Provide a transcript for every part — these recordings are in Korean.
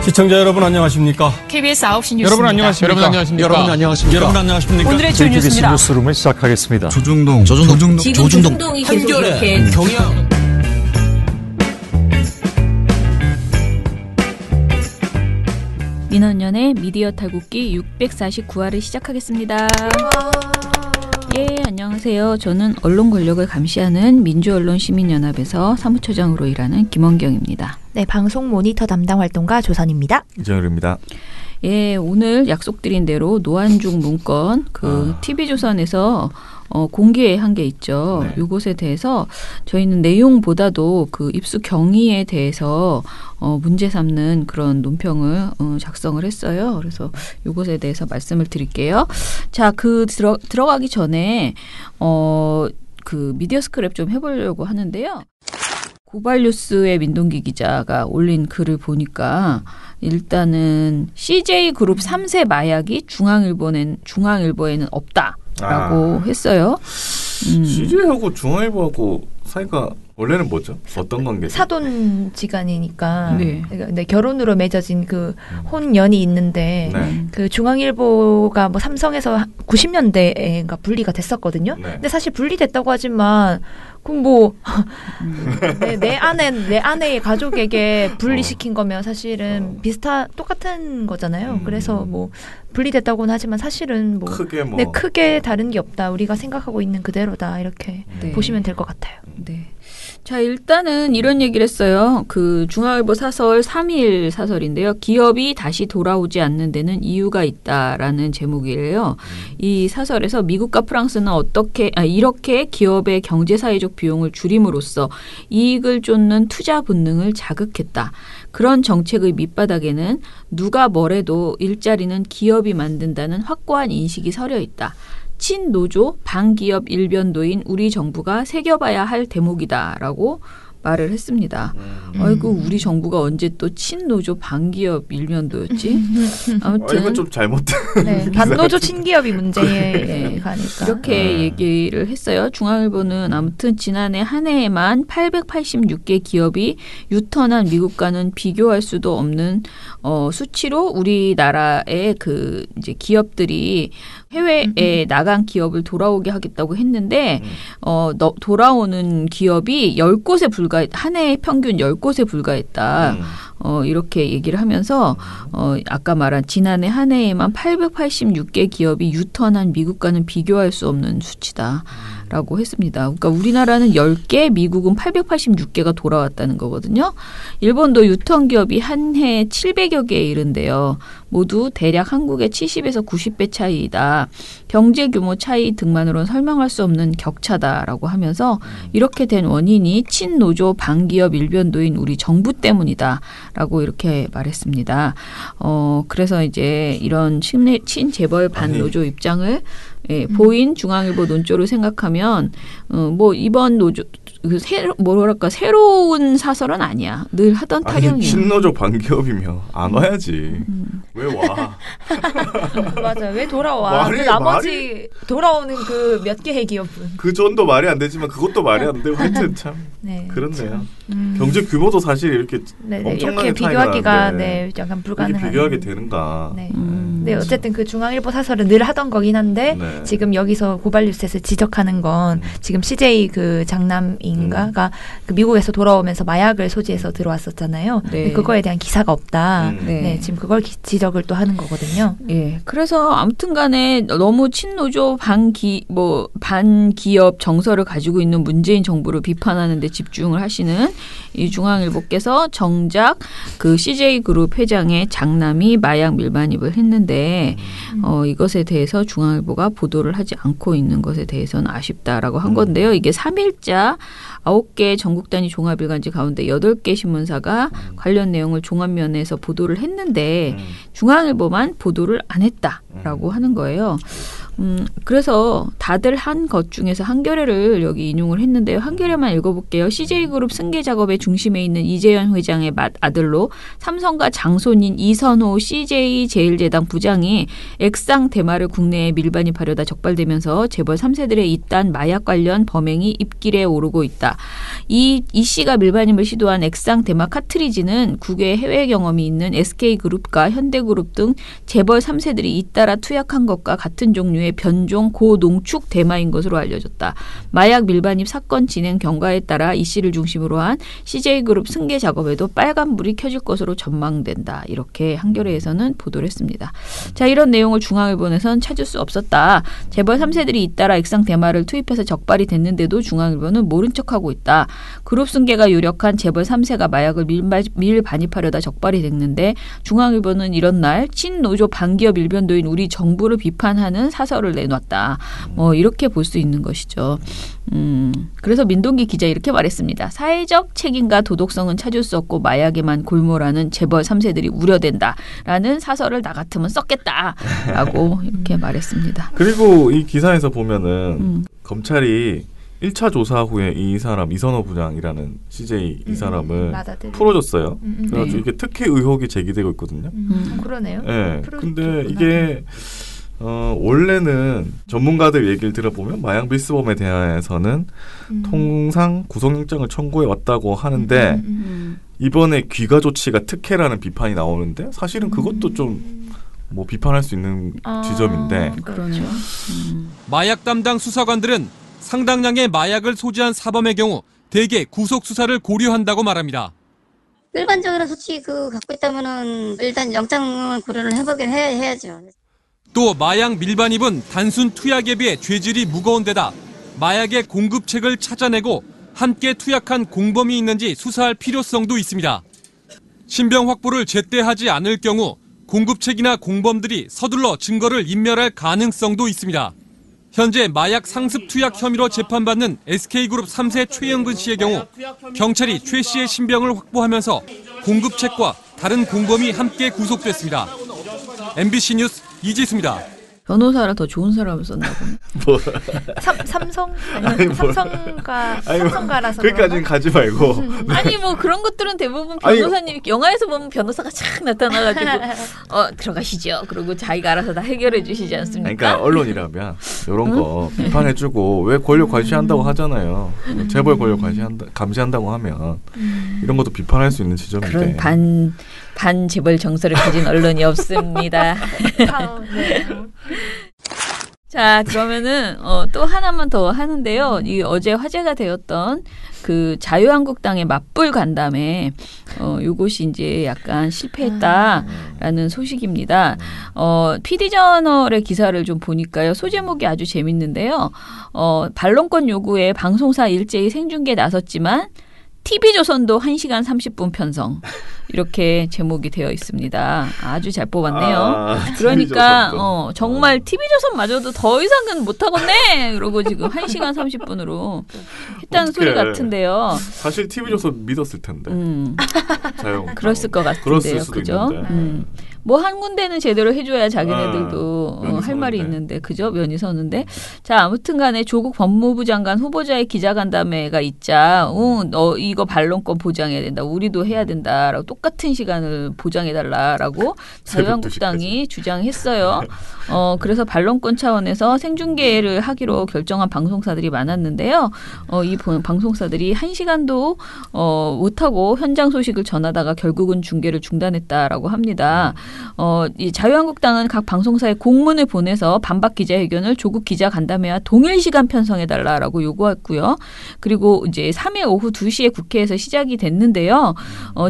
시청자 여러분 안녕하십니까? KBS 9시 뉴스입니다. 여러분 안녕하십니까? 여러분 안녕하십니까? 오늘의 주요 뉴스입니다. 뉴스룸을 시작하겠습니다. 조중동 조중동이 계속 이렇게 경영. 민원연의 미디어 탈곡기 649화를 시작하겠습니다. 예, 안녕하세요. 저는 언론 권력을 감시하는 민주언론시민연합에서 사무처장으로 일하는 김원경입니다. 네, 방송 모니터 담당 활동가 조선입니다. 이정열입니다. 예, 오늘 약속드린 대로 노한중 문건 TV조선에서 공개한 게 있죠. 네. 이것에 대해서 저희는 내용보다도 그 입수 경위에 대해서 문제 삼는 그런 논평을 작성을 했어요. 그래서 이것에 대해서 말씀을 드릴게요. 자, 들어가기 전에 그 미디어 스크랩 좀 해보려고 하는데요. 고발뉴스의 민동기 기자가 올린 글을 보니까 일단은 CJ그룹 3세 마약이 중앙일보에는 없다라고 했어요. CJ하고 중앙일보하고 사이가 원래는 뭐죠? 어떤 관계죠? 사돈지간이니까 네. 네, 결혼으로 맺어진 그 혼연이 있는데 네. 그 중앙일보가 뭐 삼성에서 90년대인가 분리가 됐었거든요. 네. 근데 사실 분리됐다고 하지만 그럼 뭐 내 아내의 가족에게 분리시킨 거면 사실은 똑같은 거잖아요. 그래서 뭐 분리됐다고는 하지만 사실은 크게 다른 게 없다. 우리가 생각하고 있는 그대로다. 이렇게 보시면 될 것 같아요. 네. 자, 일단은 이런 얘기를 했어요. 그 중앙일보 사설 3일 사설인데요. 기업이 다시 돌아오지 않는 데는 이유가 있다라는 제목이래요. 이 사설에서 미국과 프랑스는 이렇게 기업의 경제사회적 비용을 줄임으로써 이익을 쫓는 투자 본능을 자극했다. 그런 정책의 밑바닥에는 누가 뭐래도 일자리는 기업이 만든다는 확고한 인식이 서려 있다. 친노조 반기업 일변도인 우리 정부가 새겨봐야 할 대목이다라고 말을 했습니다. 아이고 우리 정부가 언제 또 친노조 반기업 일변도였지? 아무튼 이건 좀 잘못된. 네, 반노조 친기업이 문제에 가니까 이렇게 얘기를 했어요. 중앙일보는 아무튼 지난해 한 해에만 886개 기업이 유턴한 미국과는 비교할 수도 없는 수치로 우리나라의 그 이제 기업들이 해외에 나간 기업을 돌아오게 하겠다고 했는데 돌아오는 기업이 10곳에 한 해에 평균 10곳에 불과했다. 이렇게 얘기를 하면서 아까 말한 지난해 한 해에만 886개 기업이 유턴한 미국과는 비교할 수 없는 수치다. 라고 했습니다. 그러니까 우리나라는 10개, 미국은 886개가 돌아왔다는 거거든요. 일본도 유턴 기업이 한 해에 700여 개에 이른데요. 모두 대략 한국의 70에서 90배 차이이다. 경제 규모 차이 등만으로는 설명할 수 없는 격차다라고 하면서 이렇게 된 원인이 친노조 반기업 일변도인 우리 정부 때문이다라고 이렇게 말했습니다. 그래서 이제 이런 친재벌 반노조 입장을 보인 중앙일보 논조를 생각하면 뭐 이번 노조 새로운 사설은 아니야. 늘 하던 타령이야. 친노조 반기업이며 안 와야지. 왜 와? 맞아. 왜 돌아와? 나머지 돌아오는 그 몇 개의 기업은 그 전도 말이 안 되지만 그것도 말이 안 되고 하여튼 참 그렇네요. 경제 규모도 사실 이렇게 엄청나게 이렇게 비교하기가 약간 불가능한. 이렇게 비교하게 되는가? 네, 어쨌든 그 중앙일보 사설은 늘 하던 거긴 한데 지금 여기서 고발뉴스에서 지적하는 건 지금 CJ 그 장남인가가 그 미국에서 돌아오면서 마약을 소지해서 들어왔었잖아요. 그거에 대한 기사가 없다. 지금 그걸 지적을 또 하는 거거든요. 그래서 아무튼간에 너무 친노조 반기업 정서를 가지고 있는 문재인 정부를 비판하는 데 집중을 하시는 이 중앙일보께서 정작 그 CJ그룹 회장의 장남이 마약 밀반입을 했는데 이것에 대해서 중앙일보가 보도를 하지 않고 있는 것에 대해서는 아쉽다라고 한 건데요. 이게 3일자 9개 전국 단위 종합일간지 가운데 8개 신문사가 관련 내용을 종합면에서 보도를 했는데 중앙일보만 보도를 안 했다라고 하는 거예요. 그래서 다들 한 것 중에서 한겨레를 여기 인용을 했는데요. 한겨레만 읽어볼게요. CJ그룹 승계 작업의 중심에 있는 이재현 회장의 맏아들로 삼성과 장손인 이선호 CJ제일제당 부장이 액상 대마를 국내에 밀반입하려다 적발되면서 재벌 3세들의 잇단 마약 관련 범행이 입길에 오르고 있다. 이 씨가 밀반입을 시도한 액상 대마 카트리지는 국외 해외 경험이 있는 SK그룹과 현대그룹 등 재벌 3세들이 잇따라 투약한 것과 같은 종류의 변종 고농축 대마인 것으로 알려졌다. 마약 밀반입 사건 진행 경과에 따라 이 씨를 중심으로 한 CJ그룹 승계 작업에도 빨간불이 켜질 것으로 전망된다. 이렇게 한겨레에서는 보도를 했습니다. 자, 이런 내용을 중앙일보에서는 찾을 수 없었다. 재벌 3세들이 잇따라 액상 대마를 투입해서 적발이 됐는데도 중앙일보는 모른 척하고 있다. 그룹 승계가 유력한 재벌 3세가 마약을 밀반입하려다 적발이 됐는데 중앙일보는 이런 날 친노조 반기업 일변도인 우리 정부를 비판하는 사설을 내놨다. 뭐 이렇게 볼 수 있는 것이죠. 그래서 민동기 기자 이렇게 말했습니다. 사회적 책임과 도덕성은 찾을 수 없고 마약에만 골몰하는 재벌 3세들이 우려된다라는 사설을 나 같으면 썼겠다라고 이렇게 말했습니다. 그리고 이 기사에서 보면은 검찰이 1차 조사 후에 이 사람 이선호 부장이라는 CJ 이 사람을 풀어줬어요. 그래가지고 이게 특혜 의혹이 제기되고 있거든요. 그러네요. 네. 근데 이게 원래는 전문가들 얘기를 들어보면 마약 밀수범에 대해서는 통상 구속영장을 청구해 왔다고 하는데 이번에 귀가 조치가 특혜라는 비판이 나오는데 사실은 그것도 좀 뭐 비판할 수 있는 지점인데. 그렇죠. 마약 담당 수사관들은 상당량의 마약을 소지한 사범의 경우 대개 구속 수사를 고려한다고 말합니다. 일반적으로 솔직히 갖고 있다면은 일단 영장을 고려를 해보긴 해야죠. 또 마약 밀반입은 단순 투약에 비해 죄질이 무거운 데다 마약의 공급책을 찾아내고 함께 투약한 공범이 있는지 수사할 필요성도 있습니다. 신병 확보를 제때 하지 않을 경우 공급책이나 공범들이 서둘러 증거를 인멸할 가능성도 있습니다. 현재 마약 상습 투약 혐의로 재판받는 SK그룹 3세 최영근 씨의 경우 경찰이 최 씨의 신병을 확보하면서 공급책과 다른 공범이 함께 구속됐습니다. MBC 뉴스 이지수입니다. 변호사라 더 좋은 사람을 썼나 보네. 뭐. 삼성? 아니, 삼성가라서 거기까지는 가지 말고. 아니 뭐 그런 것들은 대부분 변호사님 영화에서 보면 변호사가 착 나타나가지고 들어가시죠. 그리고 자기가 알아서 다 해결해 주시지 않습니까? 그러니까 언론이라면 이런 거 비판해주고 왜 권력 과시한다고 하잖아요. 재벌 권력 감시한다고 하면 이런 것도 비판할 수 있는 지점인데. 그런 반 재벌 정서를 가진 언론이 없습니다. 네. 자, 그러면은 또 하나만 더 하는데요. 이 어제 화제가 되었던 그 자유한국당의 맞불 간담회 요것이 이제 약간 실패했다라는 소식입니다. PD저널의 기사를 좀 보니까요. 소제목이 아주 재밌는데요. 반론권 요구에 방송사 일제히 생중계 나섰지만 TV조선도 1시간 30분 편성. 이렇게 제목이 되어 있습니다. 아주 잘 뽑았네요. 그러니까 정말 TV조선마저도 더 이상은 못하겠네. 그러고 지금 1시간 30분으로 했다는 소리 같은데요. 사실 TV조선 믿었을 텐데. 그랬을 것 같은데요. 그죠? 뭐 한 군데는 제대로 해줘야 자기네들도 할 말이 있는데 그죠? 면이 서는데. 자, 아무튼 간에 조국 법무부 장관 후보자의 기자간담회가 있자 너 이거 반론권 보장해야 된다. 우리도 해야 된다라고 똑같은 시간을 보장해달라라고 자유한국당이 주장했어요. 그래서 반론권 차원에서 생중계를 하기로 결정한 방송사들이 많았는데요. 이 방송사들이 1시간도 못하고 현장 소식을 전하다가 결국은 중계를 중단했다라고 합니다. 이 자유한국당은 각 방송사에 공문을 보내서 반박 기자회견을 조국 기자간담회와 동일 시간 편성해달라라고 요구했고요. 그리고 이제 3일 오후 2시에 국회에서 시작이 됐는데요.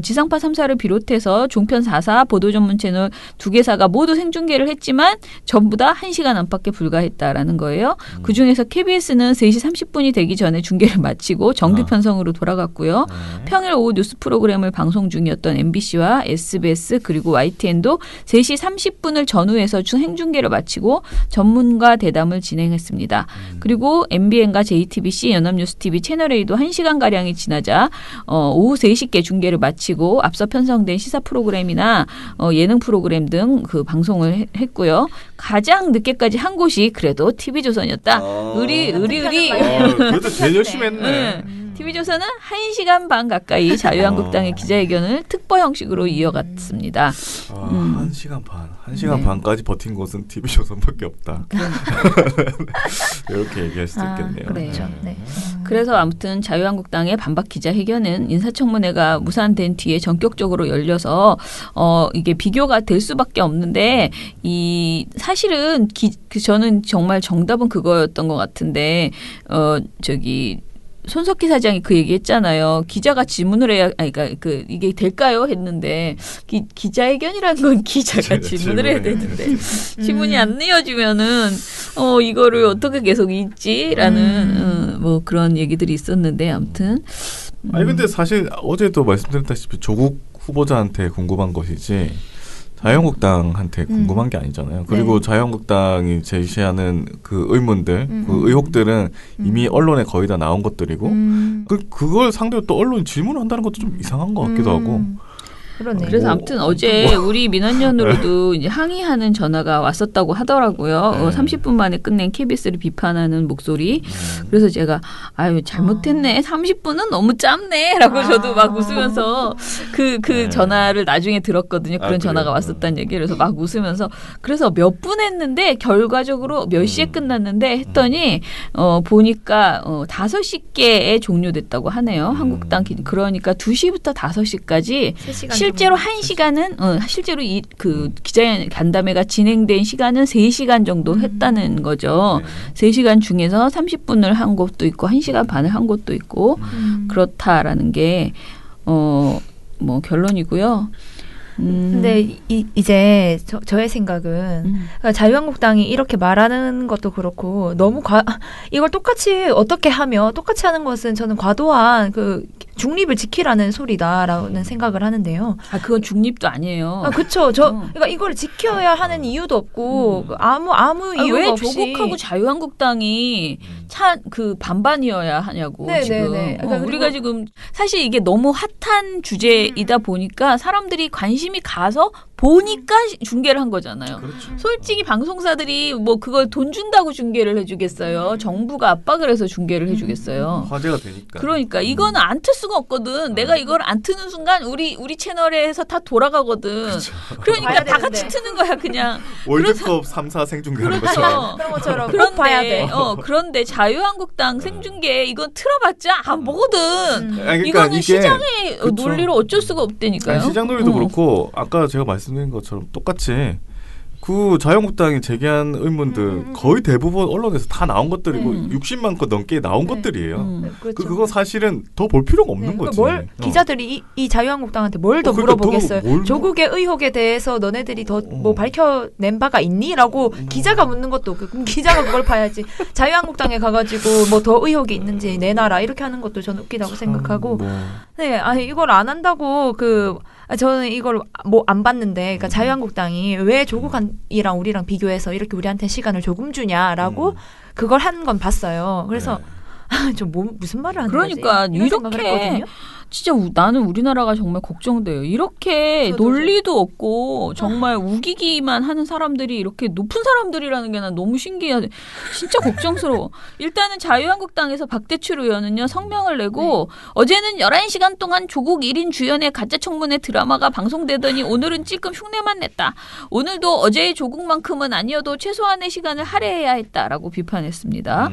지상파 3사를 비롯해서 종편 4사, 보도 전문 채널 2개사가 모두 생중계를 했지만 전부 다 1시간 안팎에 불과했다라는 거예요. 그중에서 KBS는 3시 30분이 되기 전에 중계를 마치고 정규 편성으로 돌아갔고요. 평일 오후 뉴스 프로그램을 방송 중이었던 MBC와 SBS 그리고 YTN도 채널A도 3시 30분을 전후해서 생중계를 마치고 전문가 대담을 진행했습니다. 그리고 MBN과 JTBC, 연합뉴스TV, 채널A도 1시간가량이 지나자 오후 3시께 중계를 마치고 앞서 편성된 시사 프로그램이나 예능 프로그램 등 그 방송을 했고요. 가장 늦게까지 한 곳이 그래도 TV조선이었다. 의리. 그래도 제일 열심히 했네. TV조선은 1시간 반 가까이 자유한국당의 기자회견을 특보 형식으로 이어갔습니다. 1시간 반. 1시간 네. 반까지 버틴 곳은 TV조선밖에 없다. 이렇게 얘기할 수도 있겠네요. 그렇죠. 네. 그래서 아무튼 자유한국당의 반박 기자회견은 인사청문회가 무산된 뒤에 전격적으로 열려서 이게 비교가 될 수밖에 없는데 이 사실은 저는 정말 정답은 그거였던 것 같은데 손석희 사장이 그 얘기했잖아요. 기자가 질문을 해야, 그러니까 이게 될까요? 했는데 기자회견이라는 건 기자가 질문을 해야 되는데 질문이 안 이어지면은 이거를 어떻게 계속 읽지라는 뭐 그런 얘기들이 있었는데 아무튼. 아니 근데 사실 어제도 말씀드렸다시피 조국 후보자한테 궁금한 것이지. 자유한국당한테 궁금한 게 아니잖아요. 그리고 자유한국당이 제시하는 그 의문들, 그 의혹들은 이미 언론에 거의 다 나온 것들이고 그걸 상대로 또 언론이 질문을 한다는 것도 좀 이상한 것 같기도 하고. 그러네. 그래서 아무튼 어제 우리 민원연으로도 이제 항의하는 전화가 왔었다고 하더라고요. 30분 만에 끝낸 KBS를 비판하는 목소리. 그래서 제가 잘못했네. 30분은 너무 짧네라고 저도 막 웃으면서 그 전화를 나중에 들었거든요. 그런 전화가 왔었다는 얘기를. 그래서 막 웃으면서 그래서 몇 분 했는데 결과적으로 몇 시에 끝났는데 했더니 보니까 5시께에 종료됐다고 하네요. 한국당 그러니까 2시부터 5시까지 실제로 1시간은 실제로 그 기자간담회가 진행된 시간은 3시간 정도 했다는 거죠. 3시간 중에서 30분을 한 곳도 있고 1시간 반을 한 곳도 있고 그렇다라는 게 뭐 결론이고요. 근데 이제 저의 생각은 자유한국당이 이렇게 말하는 것도 그렇고 너무 이걸 똑같이 어떻게 하며 똑같이 하는 것은 저는 과도한 그 중립을 지키라는 소리다라는 생각을 하는데요. 그건 중립도 아니에요. 그렇죠. 그러니까 이걸 지켜야 하는 이유도 없고 아무 이유가 왜 없이 조국하고 자유한국당이 그 반반이어야 하냐고 지금. 그러니까 우리가 지금 사실 이게 너무 핫한 주제이다 보니까 사람들이 관심이 가서 보니까 중계를 한 거잖아요. 그렇죠. 솔직히 방송사들이 뭐 그걸 돈 준다고 중계를 해주겠어요. 정부가 압박을 해서 중계를 해주겠어요. 화제가 되니까. 그러니까 이거는 안 틀 수가 없거든. 내가 이걸 안 트는 순간 우리 채널에서 다 돌아가거든. 그렇죠. 그러니까 다 같이 트는 거야 그냥. 월드컵 3사 생중계하는 것처럼. 그런 것처럼 꼭 봐야 돼. 그런데 자유한국당 생중계 이건 틀어봤자 안 보거든. 그러니까 이거는 이게, 시장의 그쵸. 논리로 어쩔 수가 없다니까요. 시장 논리도 그렇고 아까 제가 말씀드린 것처럼 똑같이 그 자유한국당이 제기한 의문들 거의 대부분 언론에서 다 나온 것들이고 60만 건 넘게 나온 것들이에요. 그렇죠. 그거 사실은 더 볼 필요가 없는 거지. 기자들이 이 자유한국당한테 뭘 더 그러니까 물어보겠어요. 조국의 의혹에 대해서 너네들이 더 뭐 밝혀낸 바가 있니?라고 기자가 묻는 것도 그럼 기자가 그걸 봐야지. 자유한국당에 가가지고 뭐 더 의혹이 있는지 내놔라 이렇게 하는 것도 저는 웃기다고 생각하고. 네, 이걸 안 한다고 저는 이걸 뭐 안 봤는데, 그러니까 자유한국당이 왜 조국이랑 우리랑 비교해서 이렇게 우리한테 시간을 조금 주냐라고 그걸 한 건 봤어요. 그래서 좀 무슨 말을 하는 거지? 그러니까 이런 생각을 했거든요. 진짜 나는 우리나라가 정말 걱정돼요. 이렇게 논리도 없고 정말 우기기만 하는 사람들이 이렇게 높은 사람들이라는 게 난 너무 신기하대. 진짜 걱정스러워. 일단은 자유한국당에서 박대출 의원은요 성명을 내고 어제는 11시간 동안 조국 1인 주연의 가짜 청문회 드라마가 방송되더니 오늘은 찔끔 흉내만 냈다. 오늘도 어제의 조국만큼은 아니어도 최소한의 시간을 할애해야 했다라고 비판했습니다.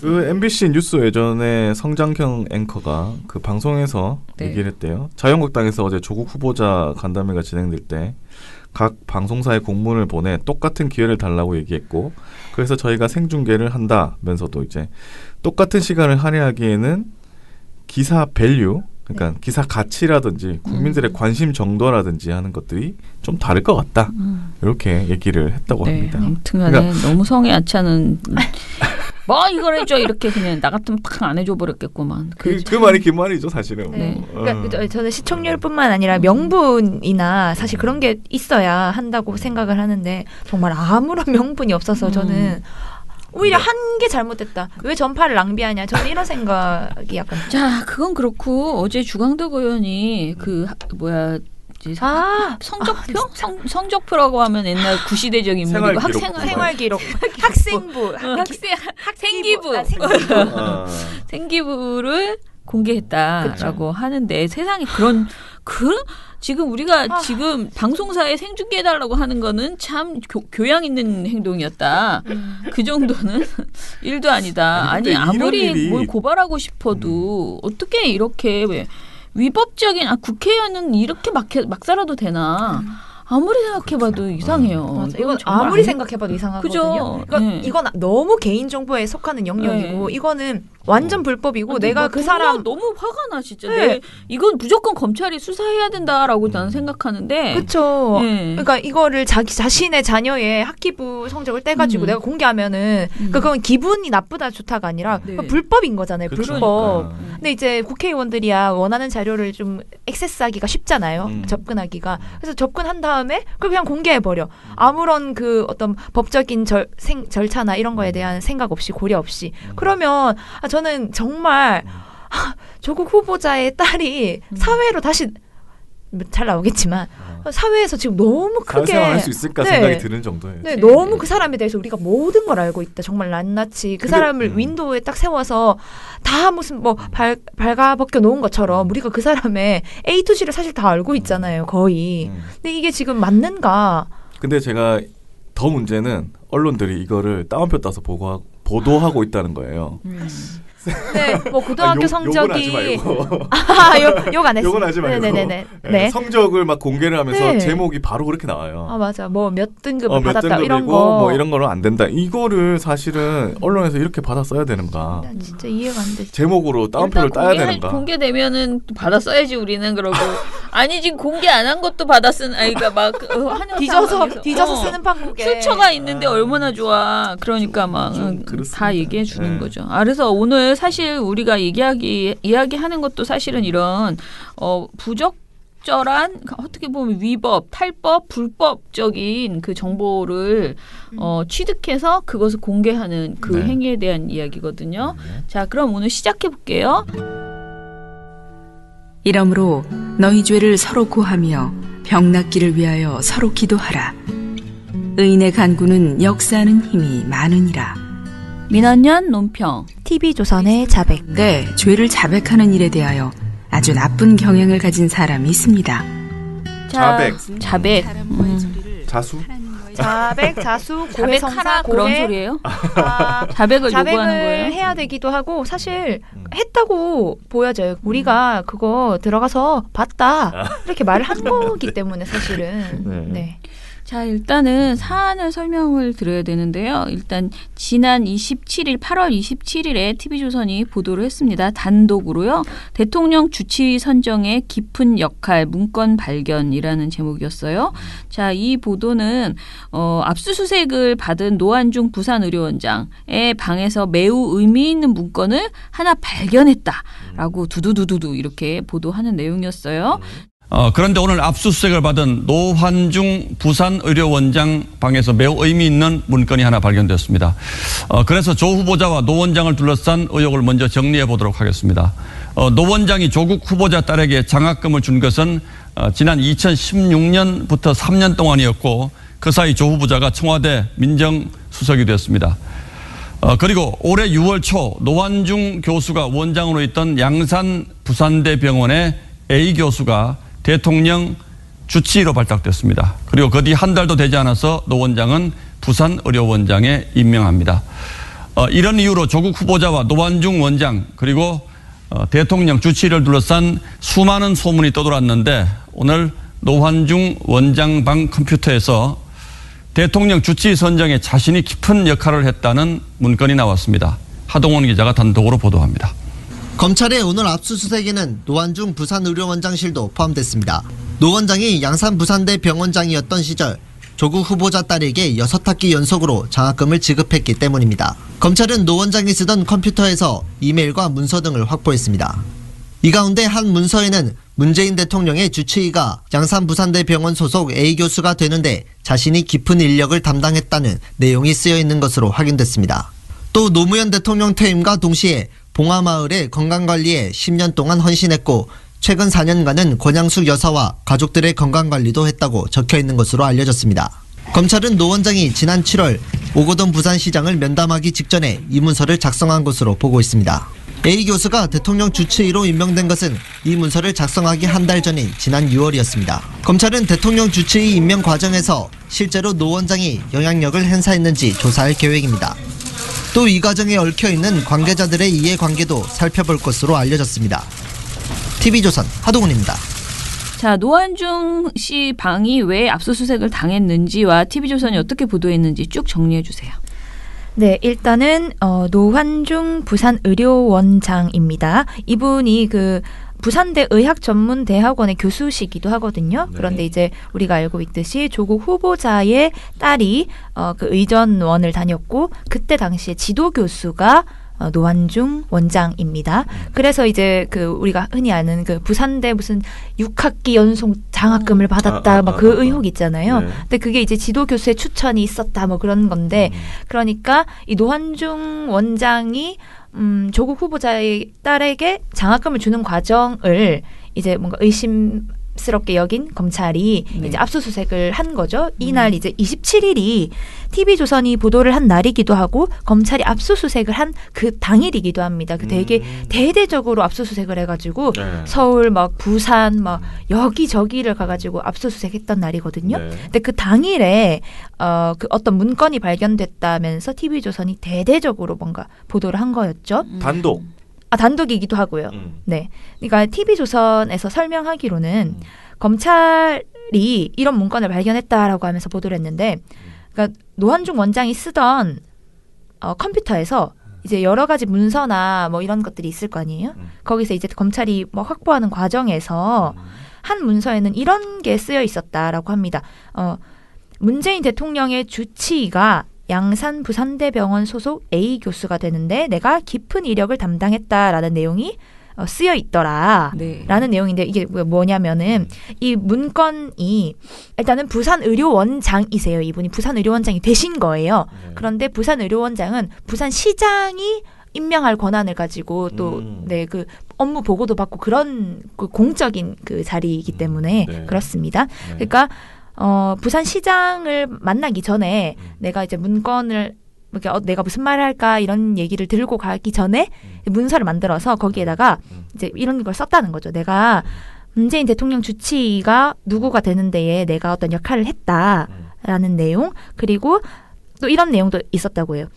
그 MBC 뉴스 예전에 성장형 앵커가 그 방송에서 얘기를 했대요. 자유한국당에서 어제 조국 후보자 간담회가 진행될 때 각 방송사에 공문을 보내 똑같은 기회를 달라고 얘기했고 그래서 저희가 생중계를 한다면서도 이제 똑같은 시간을 할애하기에는 기사 밸류 그러니까 기사 가치라든지 국민들의 관심 정도라든지 하는 것들이 좀 다를 것 같다. 이렇게 얘기를 했다고 합니다. 아무튼간에 그러니까 너무 성에 안 차는 뭐 이걸 해줘 이렇게 그냥 나 같으면 팍 안 해줘 버렸겠구만. 그 말이 긴 말이죠, 사실은. 네. 그러니까 저는 시청률뿐만 아니라 명분이나 사실 그런 게 있어야 한다고 생각을 하는데 정말 아무런 명분이 없어서 저는 오히려 한 게 잘못됐다. 왜 전파를 낭비하냐. 저는 이런 생각이 약간. 자, 그건 그렇고 어제 주광덕 의원이 그 성적표? 성적표라고 하면 옛날 구시대적 인물이고 생활기록. 학생부. 생기부. 생기부를 공개했다라고 하는데 세상에 그런 지금 우리가 지금 방송사에 생중계해달라고 하는 거는 참 교양 있는 행동이었다. 그 정도는 일도 아니다. 아니 아무리 뭘 고발하고 싶어도 어떻게 이렇게 위법적인 국회의원은 이렇게 막 살아도 되나. 아무리 생각해봐도 이상해요. 맞아. 이건 아무리 생각해봐도 이상하거든요. 그죠? 이건 너무 개인정보에 속하는 영역이고 이거는 완전 불법이고 내가 그 사람 너무 화가 나 진짜. 이건 무조건 검찰이 수사해야 된다라고 나는 생각하는데. 그렇죠. 그러니까 이거를 자신의 자녀의 학기부 성적을 떼가지고 내가 공개하면은 그건 기분이 나쁘다 좋다가 아니라 불법인 거잖아요. 그쵸. 불법. 근데 이제 국회의원들이야 원하는 자료를 좀 액세스하기가 쉽잖아요. 접근하기가. 그래서 접근한 다음에 그걸 그냥 공개해버려. 아무런 그 어떤 법적인 절차나 이런 거에 대한 생각 없이 고려 없이. 그러면 저는 정말 조국 후보자의 딸이 사회로 다시 잘 나오겠지만 사회에서 지금 너무 크게 사회생활할 수 있을까 생각이 드는 정도예요. 네, 너무 그 사람에 대해서 우리가 모든 걸 알고 있다. 정말 낱낱이 그 사람을 윈도우에 딱 세워서 다 무슨 뭐 발가벗겨 놓은 것처럼 우리가 그 사람의 A to G를 사실 다 알고 있잖아요. 거의. 근데 이게 지금 맞는가? 근데 제가 더 문제는 언론들이 이거를 따옴표 따서 보도하고 있다는 거예요. 네, 뭐 고등학교 성적이 욕 안 했어. 욕은 하지 말고. 네네네. 네. 성적을 막 공개를 하면서 제목이 바로 그렇게 나와요. 맞아. 뭐 몇 등급을 받았다 등급이고, 이런 거. 뭐 이런 거는 안 된다. 이거를 사실은 언론에서 이렇게 받아 써야 되는가? 난 진짜 이해가 안 돼. 제목으로 따옴표를 따야 되는가? 공개되면은 받아 써야지 우리는 그러고. 아니 지금 공개 안 한 것도 받아 쓴 아이가 막 뒤져서 쓰는 판국에 출처가 있는데 얼마나 좋아. 그러니까 막 다 얘기해 주는 거죠. 그래서 오늘 사실 우리가 이야기하는 것도 사실은 이런 부적절한 어떻게 보면 위법, 탈법, 불법적인 그 정보를 취득해서 그것을 공개하는 그 행위에 대한 이야기거든요. 자, 그럼 오늘 시작해 볼게요. 이러므로 너희 죄를 서로 고하며 병 낫기를 위하여 서로 기도하라. 의인의 간구는 역사하는 힘이 많으니라. 민원연 논평 TV조선의 자백. 네, 죄를 자백하는 일에 대하여 아주 나쁜 경향을 가진 사람이 있습니다. 자백. 자수? 자수, 고해성사, 그런 소리예요? 자백을 요구하는 거예요? 해야 되기도 하고 사실 했다고 보여져요. 우리가 그거 들어가서 봤다 이렇게 말을 한 거기 때문에 사실은. 네. 자, 일단은 사안을 설명을 드려야 되는데요. 일단 지난 8월 27일에 TV조선이 보도를 했습니다. 단독으로요. 대통령 주치 선정의 깊은 역할 문건 발견이라는 제목이었어요. 자, 이 보도는 압수수색을 받은 노한중 부산의료원장의 방에서 매우 의미 있는 문건을 하나 발견했다라고 두두두두두 이렇게 보도하는 내용이었어요. 그런데 오늘 압수수색을 받은 노환중 부산의료원장 방에서 매우 의미 있는 문건이 하나 발견됐습니다. 그래서 조 후보자와 노 원장을 둘러싼 의혹을 먼저 정리해 보도록 하겠습니다. 노 원장이 조국 후보자 딸에게 장학금을 준 것은 지난 2016년부터 3년 동안이었고 그 사이 조 후보자가 청와대 민정수석이 됐습니다. 그리고 올해 6월 초 노환중 교수가 원장으로 있던 양산 부산대병원의 A 교수가 대통령 주치의로 발탁됐습니다. 그리고 그 뒤 한 달도 되지 않아서 노 원장은 부산의료원장에 임명합니다. 이런 이유로 조국 후보자와 노환중 원장 그리고 대통령 주치의를 둘러싼 수많은 소문이 떠돌았는데 오늘 노환중 원장 방 컴퓨터에서 대통령 주치의 선정에 자신이 깊은 역할을 했다는 문건이 나왔습니다. 하동원 기자가 단독으로 보도합니다. 검찰의 오늘 압수수색에는 노환중 부산의료원장실도 포함됐습니다. 노 원장이 양산 부산대 병원장이었던 시절 조국 후보자 딸에게 6학기 연속으로 장학금을 지급했기 때문입니다. 검찰은 노 원장이 쓰던 컴퓨터에서 이메일과 문서 등을 확보했습니다. 이 가운데 한 문서에는 문재인 대통령의 주치의가 양산부산대병원 소속 A 교수가 되는데 자신이 깊은 인력을 담당했다는 내용이 쓰여 있는 것으로 확인됐습니다. 또 노무현 대통령 퇴임과 동시에 봉화마을의 건강관리에 10년 동안 헌신했고 최근 4년간은 권양숙 여사와 가족들의 건강관리도 했다고 적혀있는 것으로 알려졌습니다. 검찰은 노 원장이 지난 7월 오거돈 부산시장을 면담하기 직전에 이 문서를 작성한 것으로 보고 있습니다. A 교수가 대통령 주치의로 임명된 것은 이 문서를 작성하기 한 달 전인 지난 6월이었습니다. 검찰은 대통령 주치의 임명 과정에서 실제로 노 원장이 영향력을 행사했는지 조사할 계획입니다. 또 이 과정에 얽혀있는 관계자들의 이해관계도 살펴볼 것으로 알려졌습니다. TV조선 하동훈입니다. 자, 노환중 씨 방이 왜 압수수색을 당했는지와 TV조선이 어떻게 보도했는지 쭉 정리해 주세요. 네, 일단은 노환중 부산의료원장입니다. 이분이 그 부산대 의학전문대학원의 교수시기도 하거든요. 네. 그런데 이제 우리가 알고 있듯이 조국 후보자의 딸이 그 의전원을 다녔고 그때 당시에 지도교수가 노환중 원장입니다. 그래서 이제 그 우리가 흔히 아는 그 부산대 무슨 6학기 연속 장학금을 받았다 막 그 의혹 있잖아요. 네. 근데 그게 이제 지도 교수의 추천이 있었다 뭐 그런 건데 그러니까 이 노환중 원장이 조국 후보자의 딸에게 장학금을 주는 과정을 이제 뭔가 의심스럽게 여긴 검찰이 이제 압수수색을 한 거죠. 이날 이제 27일이 TV조선이 보도를 한 날이기도 하고 검찰이 압수수색을 한 그 당일이기도 합니다. 그 되게 대대적으로 압수수색을 해가지고 네. 서울 막 부산 막 여기저기를 가가지고 압수수색했던 날이거든요. 네. 근데 그 당일에 그 어떤 문건이 발견됐다면서 TV조선이 대대적으로 뭔가 보도를 한 거였죠. 단독. 단독이기도 하고요. 네. 그러니까 TV조선에서 설명하기로는 검찰이 이런 문건을 발견했다라고 하면서 보도를 했는데 그러니까 노환중 원장이 쓰던 컴퓨터에서 이제 여러 가지 문서나 뭐 이런 것들이 있을 거 아니에요? 거기서 이제 검찰이 뭐 확보하는 과정에서 한 문서에는 이런 게 쓰여 있었다라고 합니다. 문재인 대통령의 주치의가 양산 부산대병원 소속 A 교수가 되는데 내가 깊은 이력을 담당했다라는 내용이 쓰여 있더라. 네. 라는 내용인데 이게 뭐냐면은 이 문건이 일단은 부산의료원장이세요. 이분이 부산의료원장이 되신 거예요. 그런데 부산의료원장은 부산시장이 임명할 권한을 가지고 또 그 업무 보고도 받고 그런 그 공적인 그 자리이기 때문에 네. 그렇습니다. 그러니까 부산시장을 만나기 전에 내가 이제 문건을 내가 무슨 말을 할까 이런 얘기를 들고 가기 전에 문서를 만들어서 거기에다가 이제 이런 걸 썼다는 거죠. 내가 문재인 대통령 주치의가 누구가 되는 데에 내가 어떤 역할을 했다라는 내용 그리고 또 이런 내용도 있었다고 해요.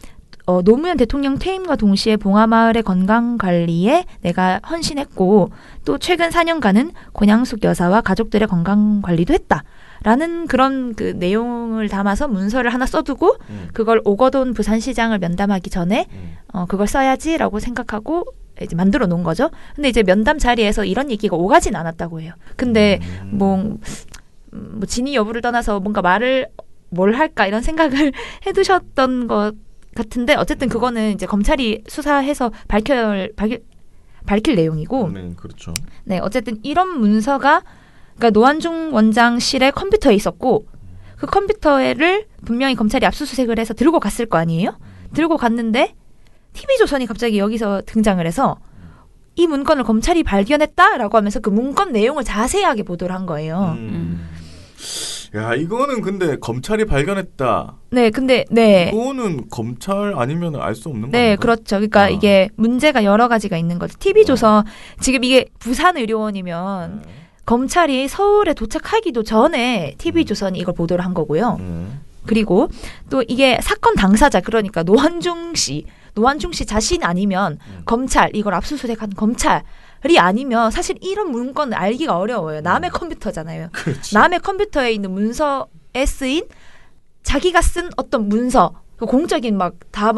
노무현 대통령 퇴임과 동시에 봉화마을의 건강관리에 내가 헌신했고 또 최근 4년간은 권양숙 여사와 가족들의 건강관리도 했다. 라는 그런 그 내용을 담아서 문서를 하나 써두고 그걸 오거돈 부산시장을 면담하기 전에 그걸 써야지라고 생각하고 이제 만들어 놓은 거죠. 근데 이제 면담 자리에서 이런 얘기가 오가진 않았다고 해요. 근데 뭐 진위 여부를 떠나서 뭔가 뭘 할까 이런 생각을 해두셨던 것 같은데 어쨌든 그거는 이제 검찰이 수사해서 밝힐 내용이고. 네, 그렇죠. 네, 어쨌든 이런 문서가 그러니까 노환중 원장실에 컴퓨터에 있었고 그 컴퓨터를 분명히 검찰이 압수수색을 해서 들고 갔을 거 아니에요? 들고 갔는데 TV조선이 갑자기 여기서 등장을 해서 이 문건을 검찰이 발견했다라고 하면서 그 문건 내용을 자세하게 보도를 한 거예요. 야, 이거는 근데 검찰이 발견했다. 네, 근데 네. 이거는 검찰 아니면 알 수 없는 거예요. 네, 그렇죠. 그러니까 이게 문제가 여러 가지가 있는 거죠. TV조선 지금 이게 부산의료원이면 검찰이 서울에 도착하기도 전에 TV조선이 이걸 보도를 한 거고요. 그리고 또 이게 사건 당사자 그러니까 노환중 씨 자신 아니면 검찰 이걸 압수수색한 검찰이 아니면 사실 이런 문건을 알기가 어려워요. 남의 컴퓨터잖아요. 그렇지. 남의 컴퓨터에 있는 문서에 쓰인 자기가 쓴 어떤 문서 공적인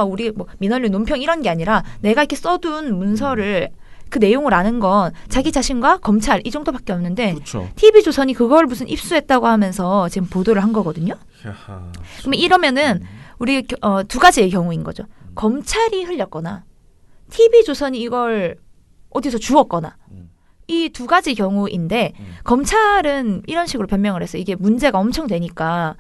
우리 민원료 논평 이런 게 아니라 내가 이렇게 써둔 문서를 그 내용을 아는 건 자기 자신과 검찰 이 정도밖에 없는데 그렇죠. TV조선이 그걸 무슨 입수했다고 하면서 지금 보도를 한 거거든요. 야하. 그러면 이러면은 우리 두 가지의 경우인 거죠. 검찰이 흘렸거나 TV조선이 이걸 어디서 주웠거나 이 두 가지 경우인데 검찰은 이런 식으로 변명을 했어요. 이게 문제가 엄청 되니까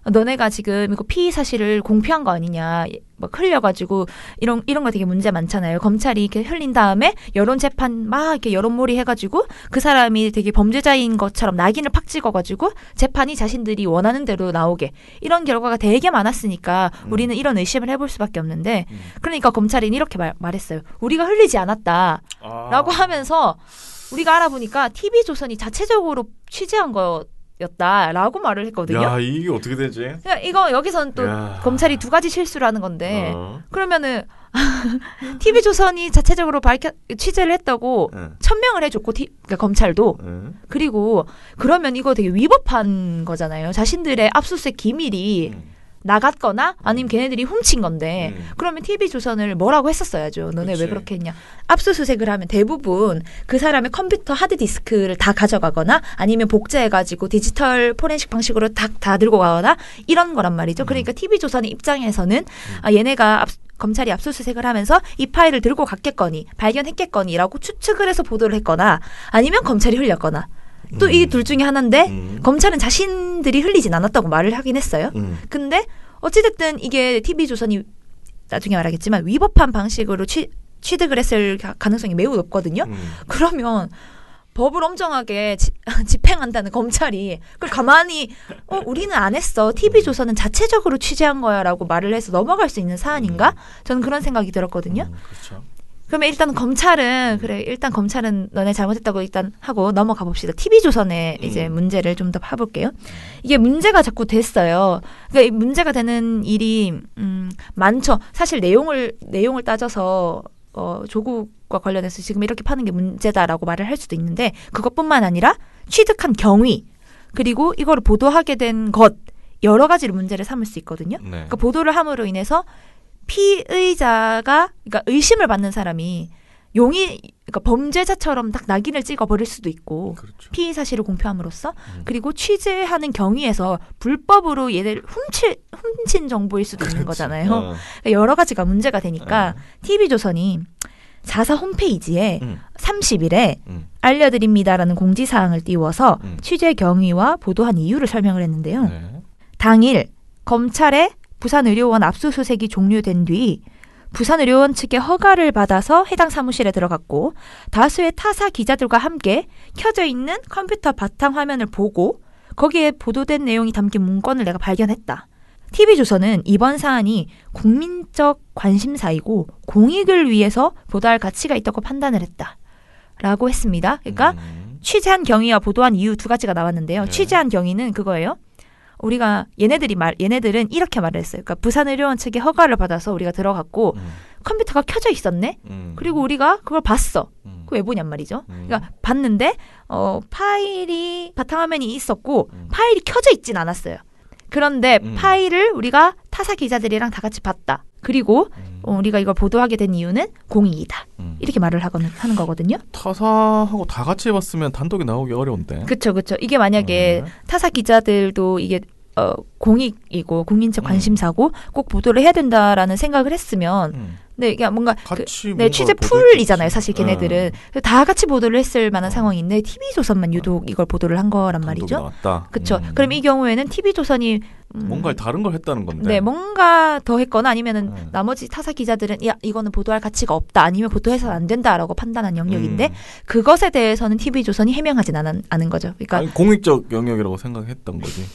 너네가 지금 이거 피의 사실을 공표한 거 아니냐, 막 흘려가지고 이런 거 되게 문제 많잖아요. 검찰이 이렇게 흘린 다음에 여론 재판 막 이렇게 여론몰이 해가지고 그 사람이 되게 범죄자인 것처럼 낙인을 팍 찍어가지고 재판이 자신들이 원하는 대로 나오게 이런 결과가 되게 많았으니까 우리는 이런 의심을 해볼 수밖에 없는데 그러니까 검찰이 이렇게 말했어요. 우리가 흘리지 않았다라고 하면서 우리가 알아보니까 TV조선이 자체적으로 취재한 거였다라고 말을 했거든요. 야, 이게 어떻게 되지? 그러니까 이거 여기서는 또 검찰이 두 가지 실수를 하는 건데 그러면은 TV조선이 자체적으로 취재를 했다고 천명을 해줬고 그러니까 검찰도 그리고 그러면 이거 되게 위법한 거잖아요. 자신들의 압수수색 기밀이 나갔거나 아니면 걔네들이 훔친 건데 그러면 TV조선을 뭐라고 했었어야죠. 너네 왜 그렇게 했냐. 압수수색을 하면 대부분 그 사람의 컴퓨터 하드디스크를 다 가져가거나 아니면 복제해가지고 디지털 포렌식 방식으로 다 들고 가거나 이런 거란 말이죠. 그러니까 TV조선의 입장에서는 얘네가 검찰이 압수수색을 하면서 이 파일을 들고 갔겠거니 발견했겠거니라고 추측을 해서 보도를 했거나 아니면 검찰이 흘렸거나 또 이 둘 중에 하나인데 검찰은 자신들이 흘리진 않았다고 말을 하긴 했어요. 근데 어찌됐든 이게 TV조선이 나중에 말하겠지만 위법한 방식으로 취득을 했을 가능성이 매우 높거든요. 그러면 법을 엄정하게 집행한다는 검찰이 그걸 가만히 우리는 안 했어. TV조선은 자체적으로 취재한 거야 라고 말을 해서 넘어갈 수 있는 사안인가? 저는 그런 생각이 들었거든요. 그렇죠. 그러면 일단 검찰은 일단 검찰은 너네 잘못했다고 일단 하고 넘어가 봅시다. TV조선의 이제 문제를 좀 더 파볼게요. 이게 문제가 자꾸 됐어요. 그러니까 이 문제가 되는 일이 많죠. 사실 내용을 따져서 조국과 관련해서 지금 이렇게 파는 게 문제다라고 말을 할 수도 있는데 그것뿐만 아니라 취득한 경위 그리고 이거를 보도하게 된 것 여러 가지로 문제를 삼을 수 있거든요. 네. 그러니까 보도를 함으로 인해서 피의자가 그러니까 의심을 받는 사람이 그러니까 범죄자처럼 딱 낙인을 찍어버릴 수도 있고 그렇죠. 피의 사실을 공표함으로써 그리고 취재하는 경위에서 불법으로 얘를 훔친 정보일 수도 있는 거잖아요. 그러니까 여러 가지가 문제가 되니까 TV조선이 4사 홈페이지에 30일에 알려드립니다라는 공지사항을 띄워서 취재 경위와 보도한 이유를 설명을 했는데요. 네. 당일 검찰의 부산의료원 압수수색이 종료된 뒤 부산의료원 측의 허가를 받아서 해당 사무실에 들어갔고 다수의 타사 기자들과 함께 켜져 있는 컴퓨터 바탕화면을 보고 거기에 보도된 내용이 담긴 문건을 내가 발견했다. TV조선은 이번 사안이 국민적 관심사이고 공익을 위해서 보도할 가치가 있다고 판단을 했다. 라고 했습니다. 그러니까 취재한 경위와 보도한 이유 두 가지가 나왔는데요. 취재한 경위는 그거예요. 우리가 얘네들은 이렇게 말을 했어요. 그러니까 부산의료원 측의 허가를 받아서 우리가 들어갔고 컴퓨터가 켜져 있었네. 그리고 우리가 그걸 봤어. 그거 왜 보냔 말이죠. 그러니까 봤는데 파일이 바탕화면이 있었고 파일이 켜져 있진 않았어요. 그런데 파일을 우리가 타사 기자들이랑 다 같이 봤다. 그리고 우리가 이걸 보도하게 된 이유는 공익이다. 이렇게 말을 하는 거거든요. 타사하고 다 같이 해봤으면 단독이 나오기 어려운데. 그렇죠. 이게 만약에 타사 기자들도 이게 공익이고 국민적 관심사고 꼭 보도를 해야 된다라는 생각을 했으면 네, 이게 뭔가 취재 풀이잖아요. 사실 걔네들은 다 같이 보도를 했을 만한 상황인데 TV조선만 유독 이걸 보도를 한 거란 말이죠. 그렇죠. 그럼 이 경우에는 TV조선이 뭔가 다른 걸 했다는 건데. 네, 뭔가 더 했거나 아니면은 나머지 타사 기자들은 야 이거는 보도할 가치가 없다 아니면 보도해서는 안 된다라고 판단한 영역인데 그것에 대해서는 TV조선이 해명하진 않은 거죠. 그러니까 아니, 공익적 영역이라고 생각했던 거지.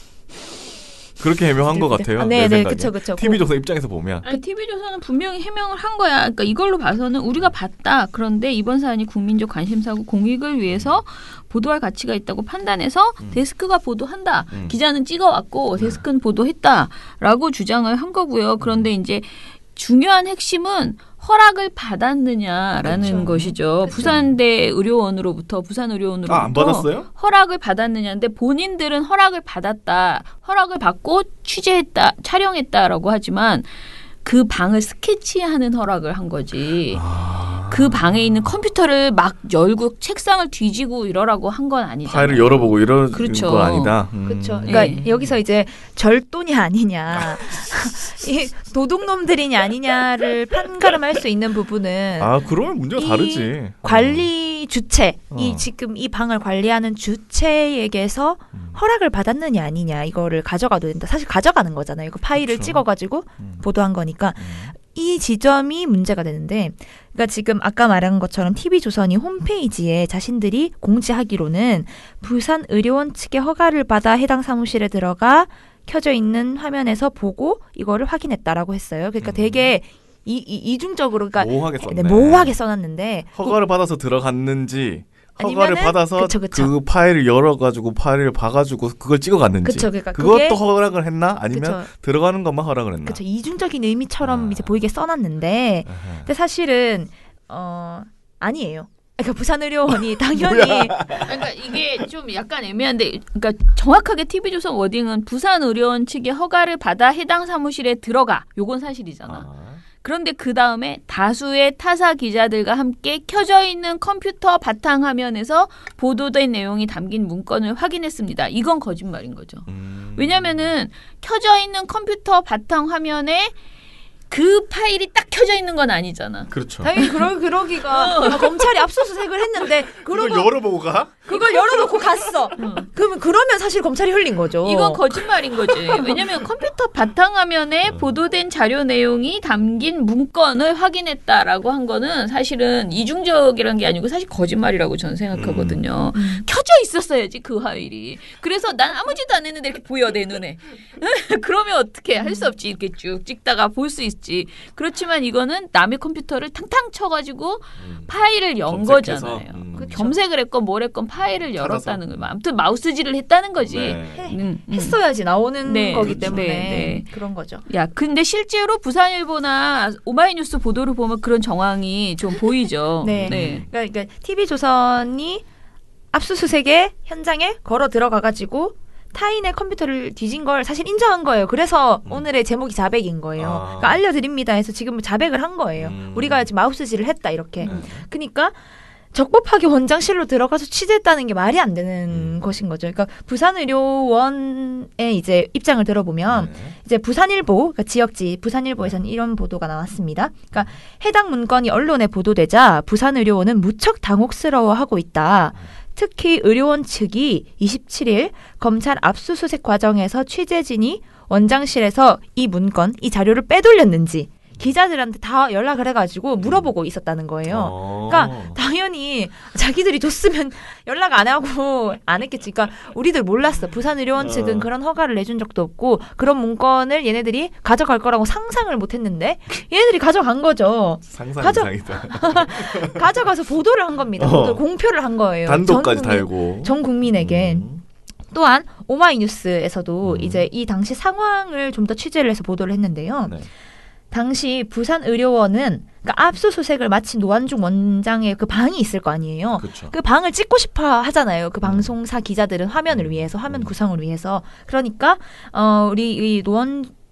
그렇게 해명한 것 같아요. 네, 그렇죠. TV조선 입장에서 보면. 아니, TV조선은 분명히 해명을 한 거야. 그러니까 이걸로 봐서는 우리가 봤다. 그런데 이번 사안이 국민적 관심사고 공익을 위해서 보도할 가치가 있다고 판단해서 데스크가 보도한다. 기자는 찍어왔고 데스크는 보도했다라고 주장을 한 거고요. 그런데 이제 중요한 핵심은 허락을 받았느냐라는 것이죠. 부산대 의료원으로부터 안 받았어요? 허락을 받았느냐인데 본인들은 허락을 받았다. 허락을 받고 취재했다, 촬영했다라고 하지만 그 방을 스케치하는 허락을 한 거지. 그 그 방에 있는 컴퓨터를 막 열고 책상을 뒤지고 이러라고 한 건 아니잖아요. 파일을 열어보고 이런 그렇죠. 건 아니다. 그렇죠. 그러니까 네. 여기서 이제 절도냐 아니냐, 이 도둑놈들이냐 아니냐를 판가름할 수 있는 부분은 아, 그러면 문제가 이 다르지. 관리 주체, 이 어. 지금 이 방을 관리하는 주체에게서 허락을 받았느냐 아니냐 이거를 가져가도 된다. 사실 가져가는 거잖아요. 이거 파일을 그쵸. 찍어가지고 보도한 거니까 이 지점이 문제가 되는데, 그러니까 지금 아까 말한 것처럼 TV조선이 홈페이지에 자신들이 공지하기로는 부산 의료원 측의 허가를 받아 해당 사무실에 들어가 켜져 있는 화면에서 보고 이거를 확인했다라고 했어요. 그러니까 되게 이중적으로, 그러니까 모호하게 썼네. 모호하게 써놨는데 허가를 받아서 들어갔는지 허가를 아니면은- 받아서 그쵸. 그 파일을 열어가지고 파일을 봐가지고 그걸 찍어갔는지 그쵸, 그러니까 그것도 그게- 허락을 했나? 아니면 그쵸. 들어가는 것만 허락을 했나? 그렇죠. 이중적인 의미처럼 아. 이제 보이게 써놨는데, 근데 사실은 아니에요. 그러니까 부산의료원이 당연히 그러니까 이게 좀 약간 애매한데, 그러니까 정확하게 TV조선 워딩은 부산의료원 측의 허가를 받아 해당 사무실에 들어가. 요건 사실이잖아. 그런데 그 다음에 다수의 타사 기자들과 함께 켜져 있는 컴퓨터 바탕화면에서 보도된 내용이 담긴 문건을 확인했습니다. 이건 거짓말인 거죠. 왜냐면은 켜져 있는 컴퓨터 바탕화면에 그 파일이 딱 켜져 있는 건 아니잖아. 그렇죠. 당연히 그러기가 검찰이 압수수색을 했는데 그걸 열어보고 가? 그걸 열어놓고 갔어. 그러면 사실 검찰이 흘린 거죠. 이건 거짓말인 거지. 왜냐면 컴퓨터 바탕화면에 보도된 자료 내용이 담긴 문건을 확인했다라고 한 거는 사실은 이중적이라는 게 아니고 사실 거짓말이라고 저는 생각하거든요. 켜져 있었어야지 그 파일이. 그래서 난 아무 짓도 안 했는데 이렇게 보여 내 눈에. 그러면 어떻게 할 수 없지. 이렇게 쭉 찍다가 볼 수 있지. 그렇지만 이거는 남의 컴퓨터를 탕탕 쳐가지고 파일을 연 검색해서? 거잖아요. 검색을 했건 뭘 했건 파일을 열었다는 거예요. 아무튼 마우스질을 했다는 거지. 네. 했어야지 나오는 네, 거기 그렇죠. 때문에 네. 그런 거죠. 야, 근데 실제로 부산일보나 오마이뉴스 보도를 보면 그런 정황이 좀 보이죠. 네. 그러니까 TV조선이 압수수색에 현장에 걸어 들어가가지고 타인의 컴퓨터를 뒤진 걸 사실 인정한 거예요. 그래서 오늘의 제목이 자백인 거예요. 그러니까 알려드립니다 해서 지금 자백을 한 거예요. 우리가 지금 마우스질을 했다 이렇게. 그러니까 적법하게 원장실로 들어가서 취재했다는 게 말이 안 되는 것인 거죠. 그러니까 부산의료원의 이제 입장을 들어보면 이제 부산일보, 그러니까 지역지 부산일보에서는 이런 보도가 나왔습니다. 그러니까 해당 문건이 언론에 보도되자 부산의료원은 무척 당혹스러워하고 있다. 특히 의료원 측이 27일 검찰 압수수색 과정에서 취재진이 원장실에서 이 문건, 이 자료를 빼돌렸는지 기자들한테 다 연락을 해가지고 물어보고 있었다는 거예요. 그러니까 당연히 자기들이 줬으면 연락 안 하고 안 했겠지. 그러니까 우리들 몰랐어. 부산의료원 측은 그런 허가를 내준 적도 없고 그런 문건을 얘네들이 가져갈 거라고 상상을 못했는데 얘네들이 가져간 거죠. 상상 이상이다. 가져가서 보도를 한 겁니다. 보도를 공표를 한 거예요. 단독까지 달고. 전 국민에게. 또한 오마이뉴스에서도 이제 이 당시 상황을 좀 더 취재를 해서 보도를 했는데요. 네. 당시 부산의료원은 그러니까 압수수색을 마친 노한중 원장의 그 방이 있을 거 아니에요. 그쵸. 그 방을 찍고 싶어 하잖아요. 그 방송사 기자들은 화면을 위해서, 화면 구성을 위해서. 그러니까 우리 이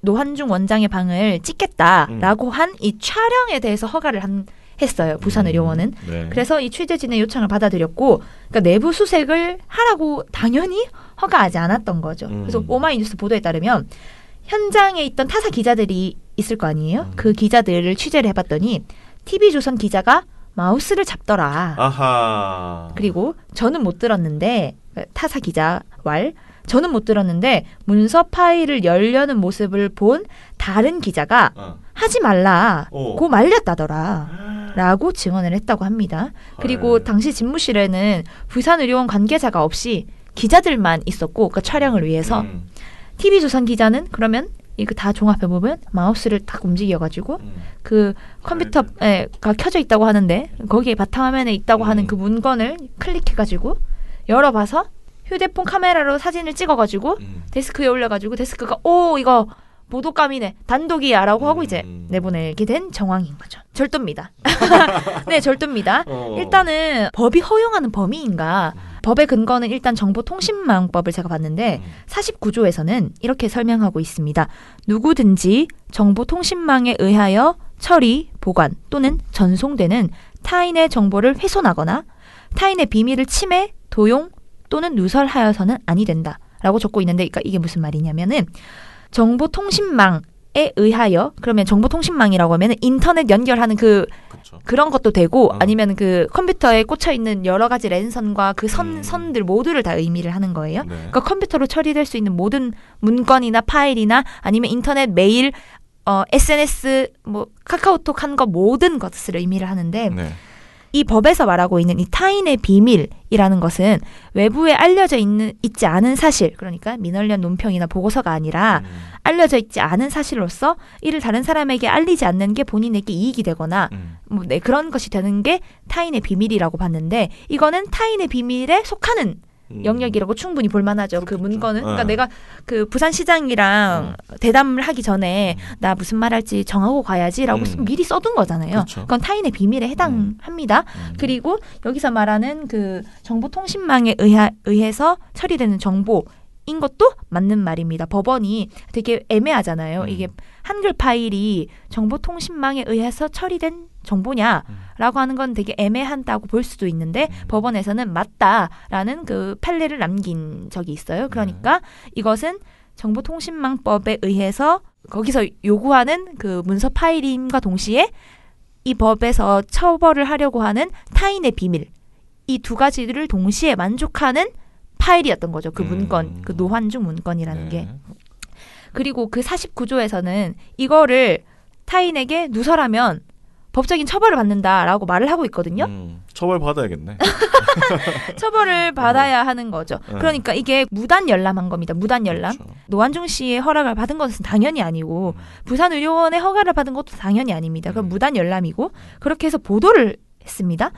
노한중 원장의 방을 찍겠다라고 한 이 촬영에 대해서 허가를 했어요. 부산의료원은. 네. 그래서 이 취재진의 요청을 받아들였고, 그러니까 내부 수색을 하라고 당연히 허가하지 않았던 거죠. 그래서 오마이뉴스 보도에 따르면 현장에 있던 타사 기자들이 있을 거 아니에요? 그 기자들을 취재를 해봤더니 TV조선 기자가 마우스를 잡더라. 아하. 그리고 저는 못 들었는데 타사 기자 저는 못 들었는데 문서 파일을 열려는 모습을 본 다른 기자가 하지 말라고 말렸다더라 라고 증언을 했다고 합니다. 그리고 당시 집무실에는 부산의료원 관계자가 없이 기자들만 있었고 그러니까 촬영을 위해서 TV조선 기자는 그러면 이거 다 종합해보면 마우스를 딱 움직여가지고 그 컴퓨터가 켜져 있다고 하는데 거기에 바탕화면에 있다고 하는 그 문건을 클릭해가지고 열어봐서 휴대폰 카메라로 사진을 찍어가지고 데스크에 올려가지고 데스크가 오 이거 보도감이네 단독이야 라고 하고 이제 내보내게 된 정황인 거죠. 절도입니다. 네, 절도입니다. 일단은 법이 허용하는 범위인가 법의 근거는 일단 정보통신망법을 제가 봤는데 49조에서는 이렇게 설명하고 있습니다. 누구든지 정보통신망에 의하여 처리, 보관 또는 전송되는 타인의 정보를 훼손하거나 타인의 비밀을 침해, 도용 또는 누설하여서는 아니 된다 라고 적고 있는데, 그러니까 이게 무슨 말이냐면은 정보통신망에 의하여, 그러면 정보통신망이라고 하면 인터넷 연결하는 그런 것도 되고 아니면 그 컴퓨터에 꽂혀 있는 여러 가지 랜선과 그 선들 모두를 다 의미를 하는 거예요. 네. 그러니까 컴퓨터로 처리될 수 있는 모든 문건이나 파일이나 아니면 인터넷 메일, SNS, 뭐 카카오톡 한 거 모든 것을 의미를 하는데 네. 이 법에서 말하고 있는 이 타인의 비밀이라는 것은 외부에 알려져 있지 않은 사실, 그러니까 민원련 논평이나 보고서가 아니라 알려져 있지 않은 사실로서 이를 다른 사람에게 알리지 않는 게 본인에게 이익이 되거나 뭐 그런 것이 되는 게 타인의 비밀이라고 봤는데, 이거는 타인의 비밀에 속하는 영역이라고 충분히 볼만하죠. 그 문건은. 그러니까 내가 그 부산시장이랑 대담을 하기 전에 나 무슨 말할지 정하고 가야지라고 미리 써둔 거잖아요. 그렇죠. 그건 타인의 비밀에 해당합니다. 그리고 여기서 말하는 그 정보통신망에 의해서 처리되는 정보인 것도 맞는 말입니다. 법원이 되게 애매하잖아요. 이게 한글 파일이 정보통신망에 의해서 처리된 정보냐라고 하는 건 되게 애매하다고 볼 수도 있는데 법원에서는 맞다라는 그 판례를 남긴 적이 있어요. 그러니까 이것은 정보통신망법에 의해서 거기서 요구하는 그 문서 파일임과 동시에 이 법에서 처벌을 하려고 하는 타인의 비밀, 이 두 가지를 동시에 만족하는 파일이었던 거죠. 그 문건, 그 노환중 문건이라는 게. 그리고 그 49조에서는 이거를 타인에게 누설하면 법적인 처벌을 받는다라고 말을 하고 있거든요. 처벌 받아야겠네. 처벌을 받아야 하는 거죠. 그러니까 이게 무단 열람한 겁니다. 무단 열람. 그렇죠. 노환중 씨의 허락을 받은 것은 당연히 아니고 부산의료원의 허가를 받은 것도 당연히 아닙니다. 그럼 무단 열람이고, 그렇게 해서 보도를 했습니다.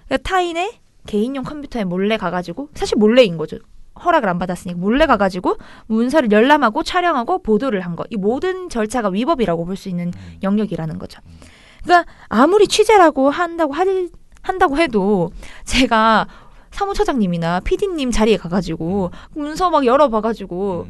그러니까 타인의 개인용 컴퓨터에 몰래 가가지고, 사실 몰래인 거죠. 허락을 안 받았으니까 몰래 가가지고 문서를 열람하고 촬영하고 보도를 한 거. 이 모든 절차가 위법이라고 볼 수 있는 영역이라는 거죠. 그러니까 아무리 취재라고 한다고 해도 제가 사무처장님이나 PD님 자리에 가가지고 문서 막 열어봐가지고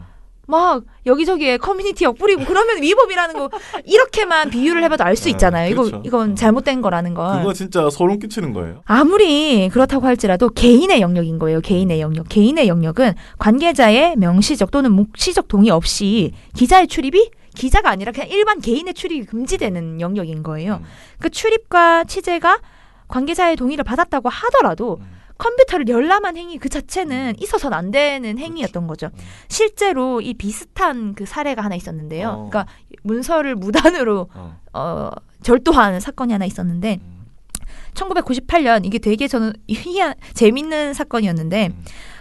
막 여기저기에 커뮤니티역 뿌리고 그러면 위법이라는 거 이렇게만 비유를 해봐도 알 수 있잖아요. 그렇죠. 이건 잘못된 거라는 걸. 그거 진짜 소름 끼치는 거예요. 아무리 그렇다고 할지라도 개인의 영역인 거예요. 개인의 영역. 개인의 영역은 관계자의 명시적 또는 묵시적 동의 없이 기자의 출입이 기자가 아니라 그냥 일반 개인의 출입이 금지되는 영역인 거예요. 그 출입과 취재가 관계자의 동의를 받았다고 하더라도 컴퓨터를 열람한 행위 그 자체는 있어서는 안 되는 행위였던 거죠. 실제로 이 비슷한 그 사례가 하나 있었는데요. 그러니까 문서를 무단으로 절도한 사건이 하나 있었는데 1998년 이게 되게 저는 재밌는 사건이었는데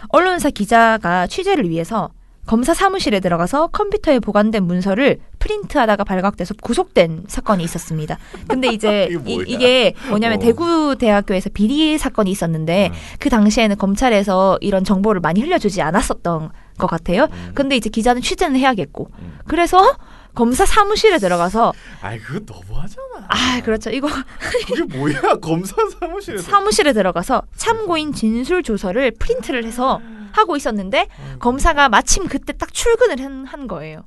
언론사 기자가 취재를 위해서 검사 사무실에 들어가서 컴퓨터에 보관된 문서를 프린트하다가 발각돼서 구속된 사건이 있었습니다. 근데 이제 이게 뭐냐면 대구대학교에서 비리 사건이 있었는데 그 당시에는 검찰에서 이런 정보를 많이 흘려주지 않았었던 것 같아요. 근데 이제 기자는 취재는 해야겠고 그래서 검사 사무실에 들어가서 아이 그거 너무하잖아. 아 그렇죠. 이거 그게 뭐야 검사 사무실에 들어가서 참고인 진술 조서를 프린트를 해서 하고 있었는데 검사가 마침 그때 딱 출근을 한 거예요.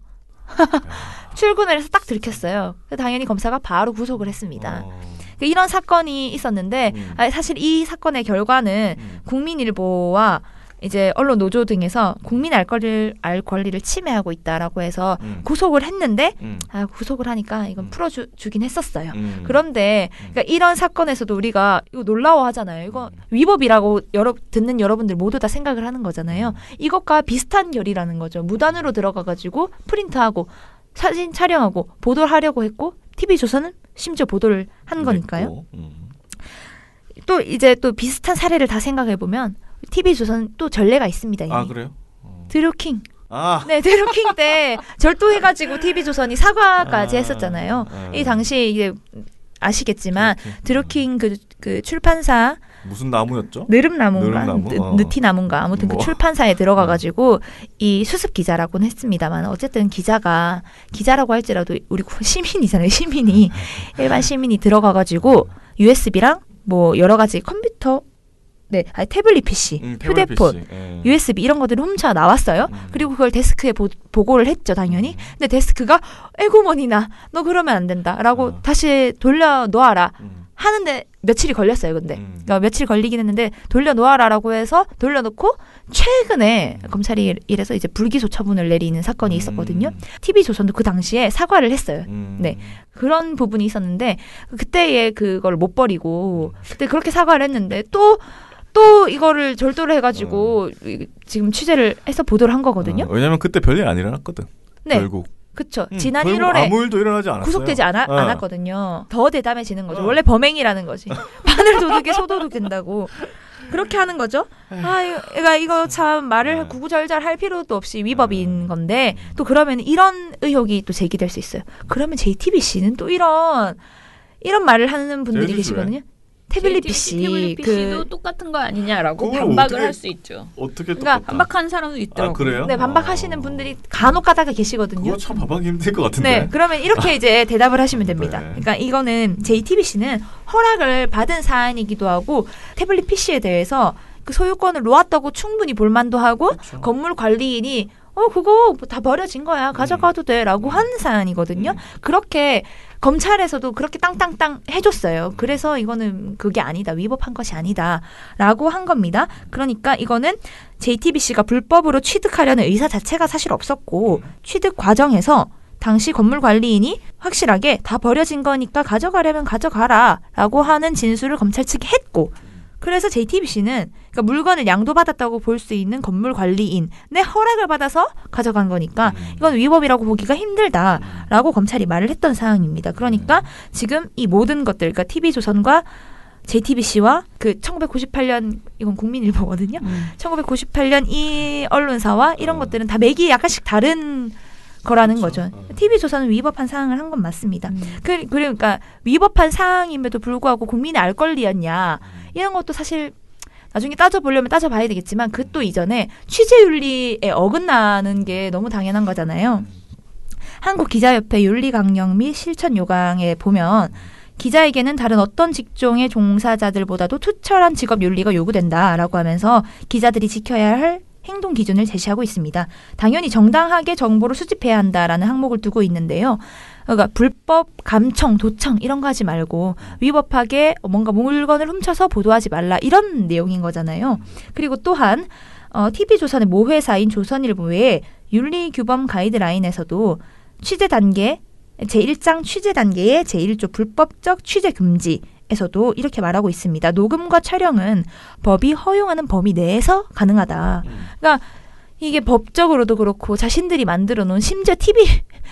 출근을 해서 딱 들켰어요. 당연히 검사가 바로 구속을 했습니다. 이런 사건이 있었는데 사실 이 사건의 결과는 국민일보와 이제 언론 노조 등에서 국민 알 권리를 침해하고 있다라고 해서 구속을 했는데 구속을 하니까 이건 풀어주긴 했었어요. 그런데 그러니까 이런 사건에서도 우리가 이거 놀라워하잖아요. 이거 위법이라고 듣는 여러분들 모두 다 생각을 하는 거잖아요. 이것과 비슷한 결이라는 거죠. 무단으로 들어가가지고 프린트하고 사진 촬영하고 보도를 하려고 했고 TV조선은 심지어 보도를 한 거니까요. 또 이제 또 비슷한 사례를 다 생각해보면 TV조선 또 전례가 있습니다. 이미. 아 그래요? 드루킹. 네, 드루킹 때 절도해가지고 TV조선이 사과까지 했었잖아요. 이 당시 이제 아시겠지만 드루킹 그 출판사 무슨 나무였죠? 느릅나무인가 느티나무인가 아무튼 그 출판사에 들어가가지고 이 수습 기자라고는 했습니다만 어쨌든 기자라고 할지라도 우리 시민이잖아요. 일반 시민이 들어가가지고 USB랑 뭐 여러 가지 컴퓨터 태블릿 PC, 휴대폰, USB 이런 것들을 훔쳐 나왔어요. 그리고 그걸 데스크에 보고를 했죠, 당연히. 근데 데스크가 에고머니나 너 그러면 안 된다라고 다시 돌려놓아라 하는데 며칠이 걸렸어요. 근데 그러니까 며칠 걸리긴 했는데 돌려놓아라라고 해서 돌려놓고 최근에 검찰이 이래서 이제 불기소 처분을 내리는 사건이 있었거든요. TV조선도 그 당시에 사과를 했어요. 네, 그런 부분이 있었는데 그때에 그걸 못 버리고 그때 그렇게 사과를 했는데 또 이거를 절도를 해가지고 지금 취재를 해서 보도를 한 거거든요. 왜냐면 그때 별일 안 일어났거든. 네. 결국. 그쵸. 지난 1월에 아무 일도 일어나지 않았어요. 구속되지 않았거든요. 더 대담해지는 거죠. 원래 범행이라는 거지. 바늘 도둑에 소도둑 된다고. 그렇게 하는 거죠. 이거 참 말을 구구절절 할 필요도 없이 위법인 건데 또 그러면 이런 의혹이 또 제기될 수 있어요. 그러면 JTBC는 또 이런 말을 하는 분들이 계시거든요. 태블릿 PC도 똑같은 거 아니냐라고 반박을 할 수 있죠. 어떻게 그러니까 반박하는 사람도 있더라고요. 그래요? 네, 반박하시는 분들이 간혹 가다가 계시거든요. 그거 참 반박이 힘들 것 같은데. 네, 그러면 이렇게 이제 대답을 하시면 됩니다. 그러니까 이거는 JTBC는 허락을 받은 사안이기도 하고 태블릿 PC에 대해서 그 소유권을 놓았다고 충분히 볼만도 하고 건물 관리인이 그거 다 버려진 거야. 가져가도 돼라고 한 사안이거든요. 그렇게 검찰에서도 그렇게 땅땅땅 해줬어요. 그래서 이거는 그게 아니다. 위법한 것이 아니다라고 한 겁니다. 그러니까 이거는 JTBC가 불법으로 취득하려는 의사 자체가 사실 없었고 취득 과정에서 당시 건물 관리인이 확실하게 다 버려진 거니까 가져가려면 가져가라라고 하는 진술을 검찰 측이 했고 그래서 JTBC는 그러니까 물건을 양도받았다고 볼 수 있는 건물 관리인의 허락을 받아서 가져간 거니까 이건 위법이라고 보기가 힘들다라고 검찰이 말을 했던 사항입니다. 그러니까 지금 이 모든 것들, 그러니까 TV조선과 JTBC와 그 1998년 이건 국민일보거든요. 1998년 이 언론사와 이런 것들은 다 맥이 약간씩 다른 거라는 거죠. TV조선은 위법한 사항을 한 건 맞습니다. 그러니까 위법한 사항임에도 불구하고 국민의 알 권리였냐 이런 것도 사실 나중에 따져보려면 따져봐야 되겠지만 그 또 이전에 취재윤리에 어긋나는 게 너무 당연한 거잖아요. 한국기자협회 윤리강령 및 실천요강에 보면 기자에게는 다른 어떤 직종의 종사자들보다도 투철한 직업윤리가 요구된다라고 하면서 기자들이 지켜야 할 행동 기준을 제시하고 있습니다. 당연히 정당하게 정보를 수집해야 한다라는 항목을 두고 있는데요. 그러니까 불법, 감청, 도청 이런 거 하지 말고 위법하게 뭔가 물건을 훔쳐서 보도하지 말라 이런 내용인 거잖아요. 그리고 또한 TV조선의 모회사인 조선일보 외에 윤리규범 가이드라인에서도 취재 단계 제1장 취재 단계의 제1조 불법적 취재 금지 에서도 이렇게 말하고 있습니다. 녹음과 촬영은 법이 허용하는 범위 내에서 가능하다. 그러니까 이게 법적으로도 그렇고 자신들이 만들어 놓은 심지어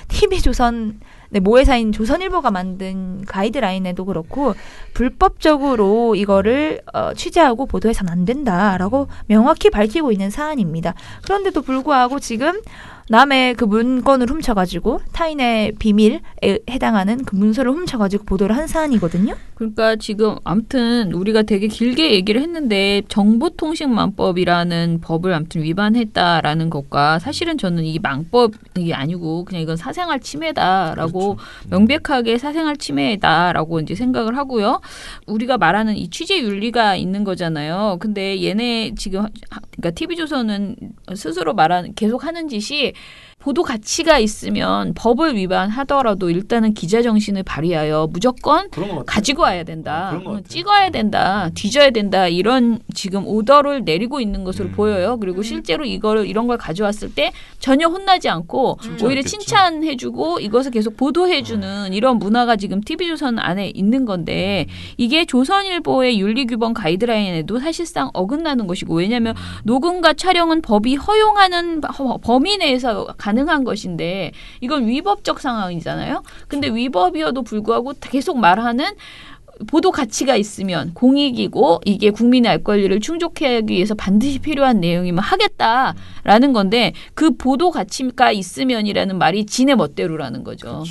TV조선 모회사인 조선일보가 만든 가이드라인에도 그렇고 불법적으로 이거를 취재하고 보도해서는 안 된다라고 명확히 밝히고 있는 사안입니다. 그런데도 불구하고 지금 남의 그 문건을 훔쳐가지고 타인의 비밀에 해당하는 그 문서를 훔쳐가지고 보도를 한 사안이거든요. 그러니까 지금 아무튼 우리가 되게 길게 얘기를 했는데 정보통신망법이라는 법을 아무튼 위반했다라는 것과 사실은 저는 이 망법이 아니고 그냥 이건 사생활 침해다라고 명백하게 사생활 침해다라고 이제 생각을 하고요. 우리가 말하는 이 취재 윤리가 있는 거잖아요. 근데 얘네 지금 그러니까 TV조선은 스스로 계속 하는 짓이 보도 가치가 있으면 법을 위반하더라도 일단은 기자 정신을 발휘하여 무조건 가지고 와야 된다. 찍어야 된다. 뒤져야 된다. 이런 지금 오더를 내리고 있는 것으로 보여요. 그리고 실제로 이런 걸 가져왔을 때 전혀 혼나지 않고 오히려 칭찬해주고 이것을 계속 보도해주는 이런 문화가 지금 TV조선 안에 있는 건데 이게 조선일보의 윤리규범 가이드라인에도 사실상 어긋나는 것이고 왜냐하면 녹음과 촬영은 법이 허용하는 범위 내에서 가능한 것인데 이건 위법적 상황이잖아요. 근데 위법이어도 불구하고 계속 말하는 보도 가치가 있으면 공익이고 이게 국민의 알 권리를 충족하기 위해서 반드시 필요한 내용이면 하겠다라는 건데 그 보도 가치가 있으면이라는 말이 지네 멋대로라는 거죠.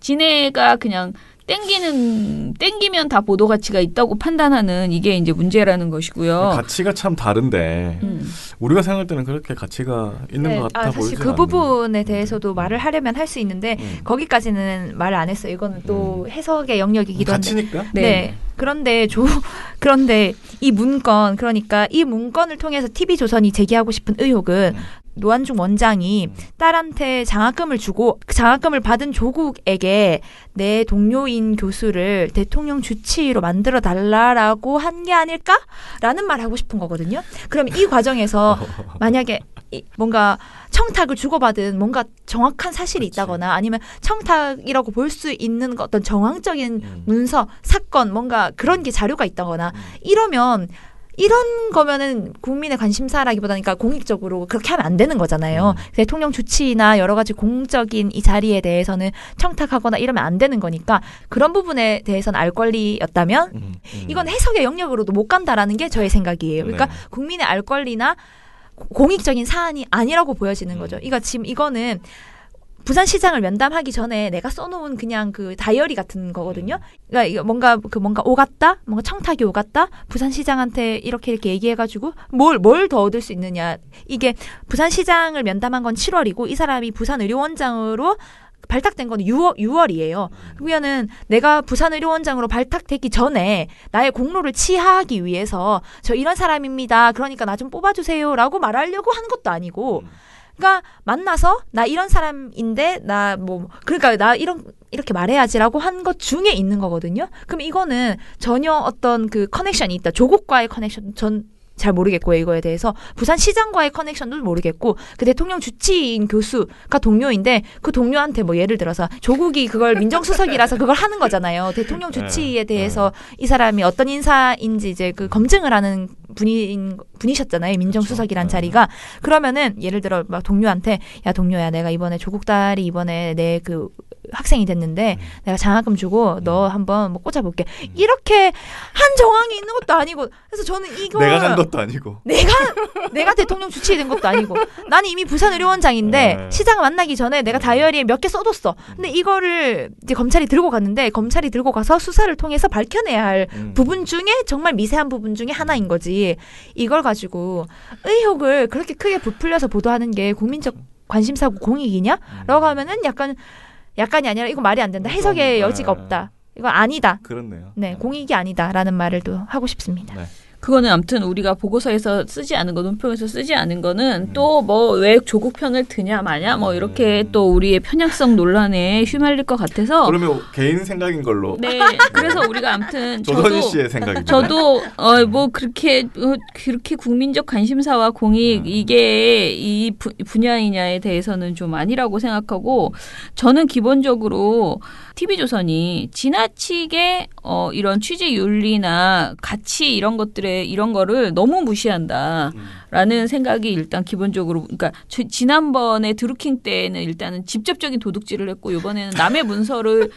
지네가 그냥 땡기면 다 보도 가치가 있다고 판단하는 이게 이제 문제라는 것이고요. 가치가 참 다른데 우리가 생각할 때는 그렇게 가치가 있는 것 같아 보이지 사실 그 부분에 대해서도 말을 하려면 할 수 있는데 거기까지는 말을 안 했어요. 이거는 또 해석의 영역이기도 한데. 가치니까? 네. 그런데 이 문건, 그러니까 이 문건을 통해서 TV조선이 제기하고 싶은 의혹은 노환중 원장이 딸한테 장학금을 주고 그 장학금을 받은 조국에게 내 동료인 교수를 대통령 주치의로 만들어 달라라고 한 게 아닐까라는 말을 하고 싶은 거거든요. 그럼 이 과정에서 만약에 뭔가 청탁을 주고받은 뭔가 정확한 사실이 있다거나 아니면 청탁이라고 볼 수 있는 어떤 정황적인 문서, 사건, 뭔가 그런 게 자료가 있다거나 이런 거면은 국민의 관심사라기보다는 그러니까 공익적으로 그렇게 하면 안 되는 거잖아요. 대통령 주치의나 여러 가지 공적인 이 자리에 대해서는 청탁하거나 이러면 안 되는 거니까 그런 부분에 대해서는 알 권리였다면 이건 해석의 영역으로도 못 간다라는 게 저의 생각이에요. 그러니까 국민의 알 권리나 공익적인 사안이 아니라고 보여지는 거죠. 지금 이거는 부산시장을 면담하기 전에 내가 써놓은 그냥 그 다이어리 같은 거거든요. 그러니까 이거 뭔가 오갔다, 뭔가 청탁이 오갔다, 부산시장한테 이렇게 얘기해가지고 뭘 더 얻을 수 있느냐. 이게 부산시장을 면담한 건 7월이고 이 사람이 부산의료원장으로 발탁된 건 6월이에요. 그러면은 내가 부산의료원장으로 발탁되기 전에 나의 공로를 치하하기 위해서 저 이런 사람입니다. 그러니까 나 좀 뽑아주세요라고 말하려고 한 것도 아니고. 그러니까 만나서 나 이런 사람인데 그러니까 나 이렇게 말해야지라고 한 것 중에 있는 거거든요. 그럼 이거는 전혀 어떤 그 커넥션이 있다. 조국과의 커넥션 전 잘 모르겠고요. 이거에 대해서 부산시장과의 커넥션도 모르겠고 그 대통령 주치의인 교수가 동료인데 그 동료한테 예를 들어서 조국이 그걸 민정수석이라서 그걸 하는 거잖아요. 대통령 주치의에 대해서 이 사람이 어떤 인사인지 이제 그 검증을 하는 분이셨잖아요. 민정수석이란 자리가. 그러면은 예를 들어 동료한테 야 동료야 내가 이번에 조국 딸이 이번에 내 그 학생이 됐는데 내가 장학금 주고 너 한번 꽂아볼게. 이렇게 한 정황이 있는 것도 아니고 그래서 저는 이거 내가 간 것도 아니고 내가 대통령 주치의 된 것도 아니고 나는 이미 부산의료원장인데 시장 만나기 전에 내가 다이어리에 몇 개 써뒀어. 근데 이거를 이제 검찰이 들고 갔는데 검찰이 들고 가서 수사를 통해서 밝혀내야 할 부분 중에 정말 미세한 부분 중에 하나인 거지. 이걸 가지고 의혹을 그렇게 크게 부풀려서 보도하는 게 국민적 관심사고 공익이냐라고 하면은 약간이 아니라 이거 말이 안 된다. 해석의 여지가 없다. 이건 아니다. 그렇네요. 네, 공익이 아니다라는 말을 또 하고 싶습니다. 네. 그거는 아무튼 우리가 보고서에서 쓰지 않은 거, 논평에서 쓰지 않은 거는 또 왜 조국 편을 드냐 마냐 이렇게 또 우리의 편향성 논란에 휘말릴 것 같아서. 그러면 개인 생각인 걸로. 네. 그래서 우리가 아무튼 조선희 씨의 생각입니다. 저도 그렇게 국민적 관심사와 공익 이게 이 분야이냐에 대해서는 좀 아니라고 생각하고 저는 기본적으로 TV조선이 지나치게 이런 취재 윤리나 가치 이런 거를 너무 무시한다라는 생각이 일단 기본적으로 그러니까 지난번에 드루킹 때는 일단은 직접적인 도둑질을 했고 이번에는 남의 문서를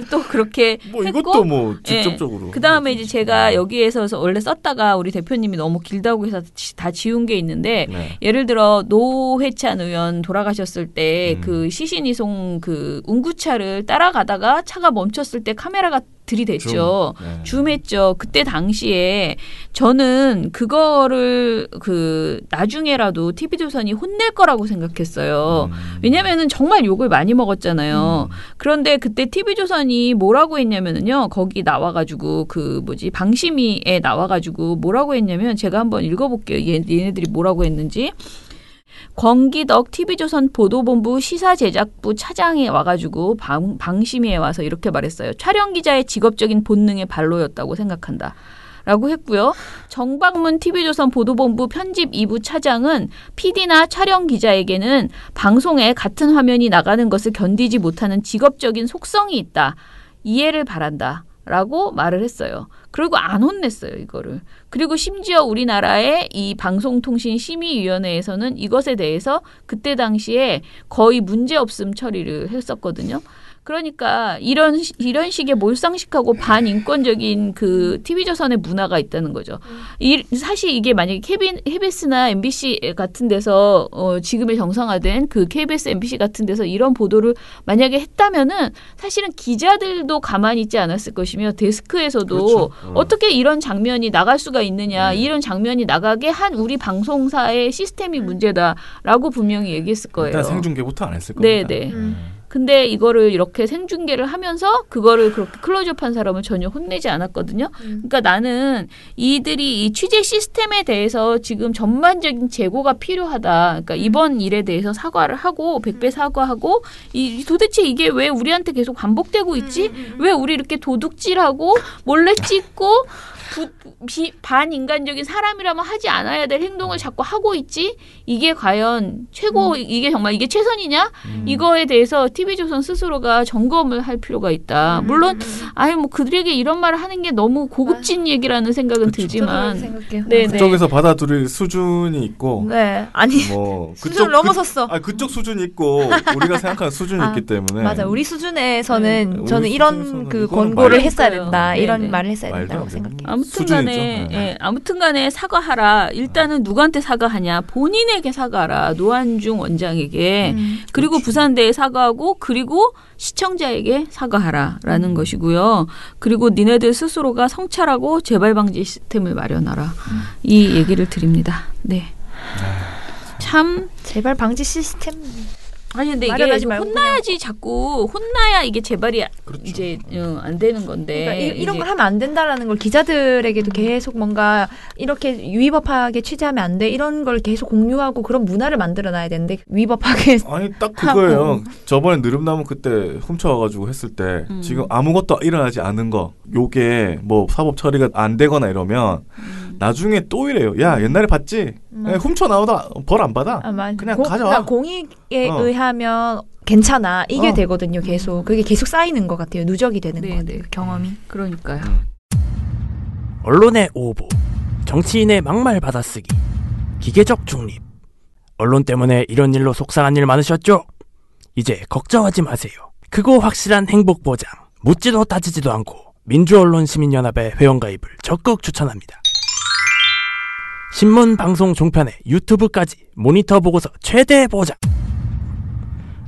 또 그렇게 했고 이것도 직접적으로. 예. 그다음에 이제 제가 여기에서 원래 썼다가 우리 대표님이 너무 길다고 해서 다 지운 게 있는데 예를 들어 노회찬 의원 돌아가셨을 때 그 시신이송 그 운구차를 따라가다가 차가 멈췄을 때 카메라가 들이댔죠. 줌했죠. 그때 당시에 저는 그거를 나중에라도 TV조선이 혼낼 거라고 생각했어요. 왜냐면은 정말 욕을 많이 먹었잖아요. 그런데 그때 TV조선이 뭐라고 했냐면은요. 거기 나와가지고 방심위에 나와가지고 뭐라고 했냐면 제가 한번 읽어볼게요. 얘네들이 뭐라고 했는지. 권기덕 TV조선 보도본부 시사제작부 차장이 와가지고 방심위에 와서 이렇게 말했어요. 촬영기자의 직업적인 본능의 발로였다고 생각한다. 라고 했고요. 정박문 TV조선 보도본부 편집 2부 차장은 PD나 촬영기자에게는 방송에 같은 화면이 나가는 것을 견디지 못하는 직업적인 속성이 있다. 이해를 바란다. 라고 말을 했어요. 그리고 안 혼냈어요, 이거를. 그리고 심지어 우리나라의 이 방송통신심의위원회에서는 이것에 대해서 그때 당시에 거의 문제없음 처리를 했었거든요. 그러니까 이런 식의 몰상식하고 반인권적인 그 TV조선의 문화가 있다는 거죠. 사실 이게 만약에 KBS나 MBC 같은 데서 지금의 정상화된 그 KBS, MBC 같은 데서 이런 보도를 만약에 했다면은 사실은 기자들도 가만히 있지 않았을 것이며 데스크에서도 그렇죠. 어떻게 이런 장면이 나갈 수가 있느냐, 이런 장면이 나가게 한 우리 방송사의 시스템이 문제다라고 분명히 얘기했을 거예요. 일단 생중계부터 안 했을 겁니다. 네네. 근데 이거를 이렇게 생중계를 하면서 그거를 그렇게 클로즈업한 사람은 전혀 혼내지 않았거든요. 그러니까 나는 이들이 이 취재 시스템에 대해서 지금 전반적인 재고가 필요하다. 그러니까 이번 일에 대해서 사과를 하고 100배 사과하고 도대체 이게 왜 우리한테 계속 반복되고 있지? 왜 우리 이렇게 도둑질하고 몰래 찍고 반인간적인 사람이라면 하지 않아야 될 행동을 자꾸 하고 있지? 이게 과연 이게 정말 이게 최선이냐? 이거에 대해서 TV조선 스스로가 점검을 할 필요가 있다. 물론 뭐 그들에게 이런 말을 하는 게 너무 고급진 얘기라는 생각은 들지만 그쪽에서 받아들일 수준이 있고 네. 아니 뭐 수준을 넘어섰어. 그쪽 수준이 있고 우리가 생각하는 수준이 있기 때문에 맞아. 우리 수준에서는 네. 저는 우리 이런 수준에서는 그 이거는 권고를 말이 했어야 없어요. 된다. 이런 네네. 말을 했어야 된다고 말도 안 생각해요. 수준이죠. 아무튼간에 사과하라. 일단은 누구한테 사과하냐? 본인에게 사과하라. 노한중 원장에게. 그리고 부산대에 사과하고 그리고 시청자에게 사과하라라는 것이고요. 그리고 니네들 스스로가 성찰하고 재발 방지 시스템을 마련하라. 이 얘기를 드립니다. 네. 참 재발 방지 시스템 아니 근데 이게 마련하지 말고 혼나야지 자꾸 혼나야 이게 재발이 그렇죠. 이제 안 되는 건데 그러니까 이런 걸 하면 안 된다라는 걸 기자들에게도 계속 뭔가 이렇게 위법하게 취재하면 안 돼 이런 걸 계속 공유하고 그런 문화를 만들어놔야 되는데 위법하게 아니 딱 그거예요. 저번에 느릅나무 그때 훔쳐와가지고 했을 때 지금 아무것도 일어나지 않은 거 요게 뭐 사법 처리가 안 되거나 이러면 나중에 또 이래요. 야 옛날에 봤지? 훔쳐 나오다 벌 안 받아. 그냥 가져와. 그러니까 공익에 의하면 괜찮아 이게 되거든요. 계속 그게 계속 쌓이는 것 같아요. 누적이 되는 것 같아요. 그 경험이. 그러니까요. 언론의 오보, 정치인의 막말 받아쓰기, 기계적 중립. 언론 때문에 이런 일로 속상한 일 많으셨죠? 이제 걱정하지 마세요. 크고 확실한 행복 보장, 묻지도 따지지도 않고 민주언론시민연합의 회원가입을 적극 추천합니다. 신문, 방송, 종편에 유튜브까지 모니터 보고서 최대 보장.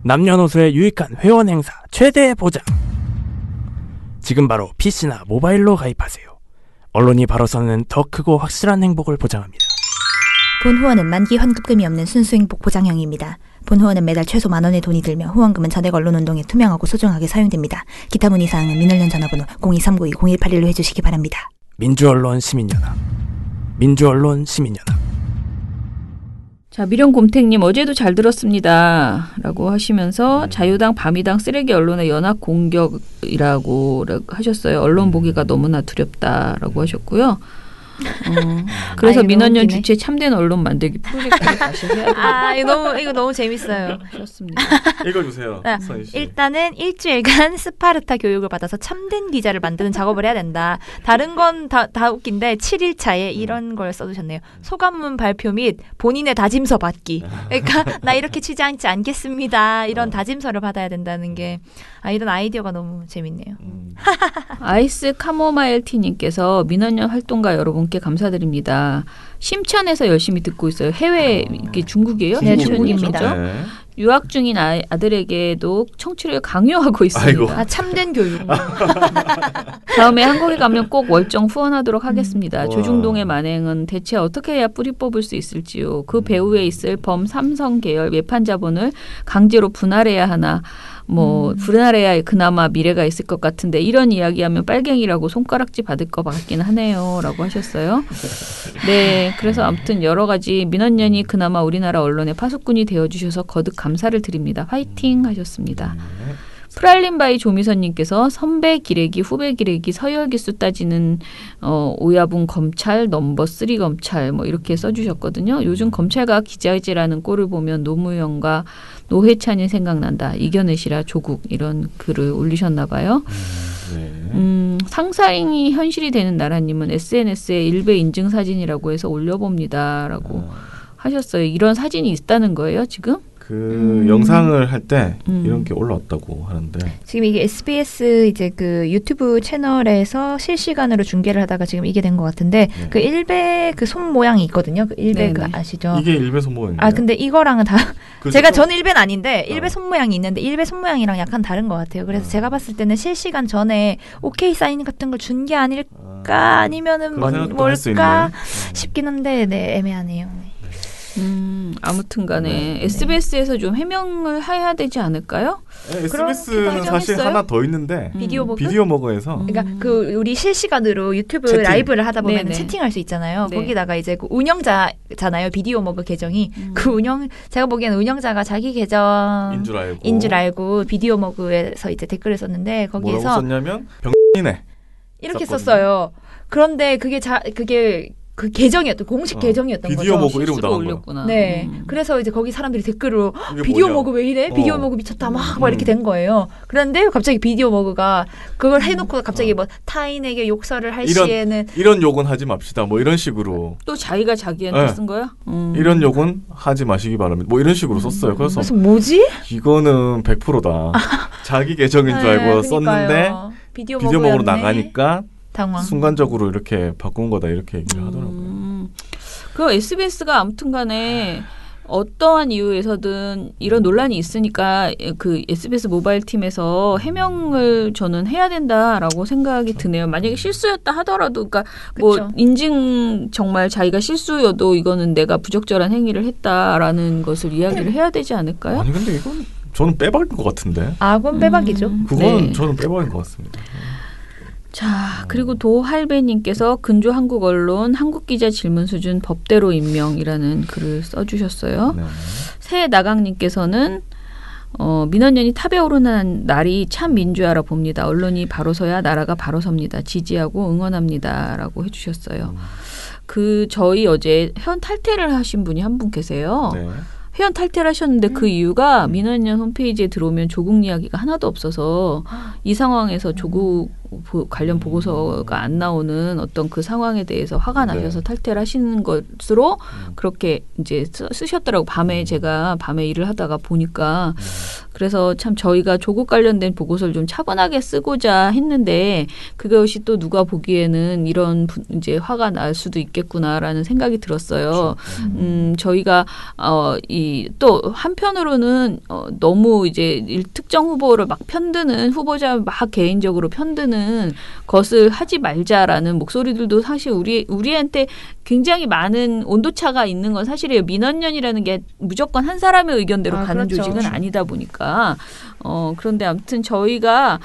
남녀노소의 유익한 회원 행사 최대 보장. 지금 바로 PC나 모바일로 가입하세요. 언론이 바로서는 더 크고 확실한 행복을 보장합니다. 본 후원은 만기 환급금이 없는 순수 행복 보장형입니다. 본 후원은 매달 최소 10,000원의 돈이 들며 후원금은 전액 언론운동에 투명하고 소중하게 사용됩니다. 기타 문의 사항은 민원련 전화번호 02-392-0181로 해주시기 바랍니다. 민주언론 시민연합. 민주언론 시민연합. 자, 미령곰탱님 어제도 잘 들었습니다. 라고 하시면서 자유당, 바미당 쓰레기 언론의 연합 공격이라고 하셨어요. 언론 보기가 너무나 두렵다라고 하셨고요. 그래서 민원연 주최 참된 언론 만들기 프로젝트를 다시 해야 돼요. 이거 너무 재밌어요. 하셨습니다. 읽어주세요. 일단은 일주일간 스파르타 교육을 받아서 참된 기자를 만드는 작업을 해야 된다. 다른 건 다 웃긴데 7일차에 이런 걸 써두셨네요. 소감문 발표 및 본인의 다짐서 받기. 그러니까 나 이렇게 취재하지 않겠습니다. 이런 다짐서를 받아야 된다는 게 이런 아이디어가 너무 재밌네요. 아이스 카모마일 티님께서 민원연 활동가 여러분께 감사드립니다. 심천에서 열심히 듣고 있어요. 해외 이게 중국이에요? 네, 중국입니다. 네. 유학 중인 아들에게도 청취를 강요하고 있습니다. 아이고. 참된 교육. 다음에 한국에 가면 꼭 월정 후원하도록 하겠습니다. 조중동의 만행은 대체 어떻게 해야 뿌리 뽑을 수 있을지요. 그 배후에 있을 범 삼성 계열 외판 자본을 강제로 분할해야 하나. 분할해야 그나마 미래가 있을 것 같은데 이런 이야기하면 빨갱이라고 손가락질 받을 것 같긴 하네요. 라고 하셨어요. 네, 그래서 아무튼 여러 가지 민원연이 그나마 우리나라 언론의 파수꾼이 되어주셔서 거듭 감사를 드립니다. 화이팅 하셨습니다. 프랄린바이 조미선님께서 선배 기레기, 후배 기레기, 서열 기수 따지는 오야분 검찰, 넘버 3 검찰 이렇게 써주셨거든요. 요즘 검찰과 기자회제라는 꼴을 보면 노무현과 노회찬이 생각난다. 이겨내시라 조국 이런 글을 올리셨나 봐요. 상상이 현실이 되는 나라님은 SNS에 일베 인증 사진이라고 해서 올려봅니다. 라고 하셨어요. 이런 사진이 있다는 거예요, 지금? 그 영상을 할 때 이런 게 올라왔다고 하는데 지금 이게 SBS 이제 그 유튜브 채널에서 실시간으로 중계를 하다가 지금 이게 된 것 같은데 네. 그 일베 그 손 모양이 있거든요. 그 일베 그 아시죠? 이게 일베 손 모양이에요. 아 근데 이거랑은 다 그렇죠? 제가 저는 일베는 아닌데 일베 손 모양이 있는데 일베 손 모양이랑 약간 다른 것 같아요. 그래서 제가 봤을 때는 실시간 전에 오케이 사인 같은 걸 준 게 아닐까 아니면은 그런 생각도 할수 뭘까 있는. 싶긴 한데 네 애매하네요. 네. 아무튼 간에 SBS에서 좀 해명을 해야 되지 않을까요? 네, SBS는 사실 했어요? 하나 더 있는데 비디오 머그에서 그러니까 그 우리 실시간으로 유튜브 채팅. 라이브를 하다 보면 네네. 채팅할 수 있잖아요. 네. 거기다가 이제 그 운영자잖아요. 비디오 머그 계정이 그 제가 보기에는 운영자가 자기 계정인 줄 알고 비디오 머그에서 이제 댓글을 썼는데 뭐라고 거기에서 썼냐면 병이네 이렇게 썼어요. 그런데 그게 그 계정이었던 공식 계정이었던 거죠. 비디오 머그 이름 나온 올렸구나. 네. 그래서 이제 거기 사람들이 댓글로 이게 비디오 뭐냐? 머그 왜 이래? 비디오 머그 미쳤다 막 이렇게 된 거예요. 그런데 갑자기 비디오 머그가 그걸 해놓고 갑자기 뭐 타인에게 욕설을 할 시에는 이런 욕은 하지 맙시다. 뭐 이런 식으로 또 자기가 자기한테 네. 쓴 거야? 이런 욕은 하지 마시기 바랍니다. 뭐 이런 식으로 썼어요. 그래서 뭐지? 이거는 100%다. 자기 계정인 줄 알고 썼는데 비디오 머그로 머그였네. 나가니까 당황. 순간적으로 이렇게 바꾼 거다 이렇게 얘기를 하더라고요. 그 SBS가 아무튼 간에 어떠한 이유에서든 이런 논란이 있으니까 그 SBS 모바일 팀에서 해명을 저는 해야 된다라고 생각이 드네요. 만약에 실수였다 하더라도, 그러니까 뭐 그쵸. 인증 정말 자기가 실수여도 이거는 내가 부적절한 행위를 했다라는 것을 이야기를 해야 되지 않을까요? 아니 근데 이건 저는 빼박인 것 같은데. 그건 빼박이죠. 그거는 네. 저는 빼박인 것 같습니다. 자, 그리고 도할배님께서 근조 한국 언론 한국기자 질문 수준 법대로 임명이라는 글을 써주셨어요. 네. 새 나강님께서는 민원연이 탑에 오르는 날이 참 민주화라 봅니다. 언론이 바로 서야 나라가 바로 섭니다. 지지하고 응원합니다라고 해주셨어요. 저희 어제 회원 탈퇴를 하신 분이 한 분 계세요. 네. 회원 탈퇴를 하셨는데 그 이유가 민원연 홈페이지에 들어오면 조국 이야기가 하나도 없어서 이 상황에서 조국 관련 보고서가 안 나오는 어떤 그 상황에 대해서 화가 나셔서 탈퇴를 하시는 것으로 그렇게 이제 쓰셨더라고. 제가 밤에 일을 하다가 보니까. 그래서 참 저희가 조국 관련된 보고서를 좀 차분하게 쓰고자 했는데 그것이 또 누가 보기에는 이런 이제 화가 날 수도 있겠구나라는 생각이 들었어요. 저희가 또 한편으로는 너무 이제 특정 후보를 막 편드는 후보자 막 개인적으로 편드는 것을 하지 말자라는 목소리들도 사실 우리한테 굉장히 많은 온도차가 있는 건 사실이에요. 민원연이라는 게 무조건 한 사람의 의견대로 가는 그렇죠. 조직은 아니다 보니까 그런데 아무튼 저희가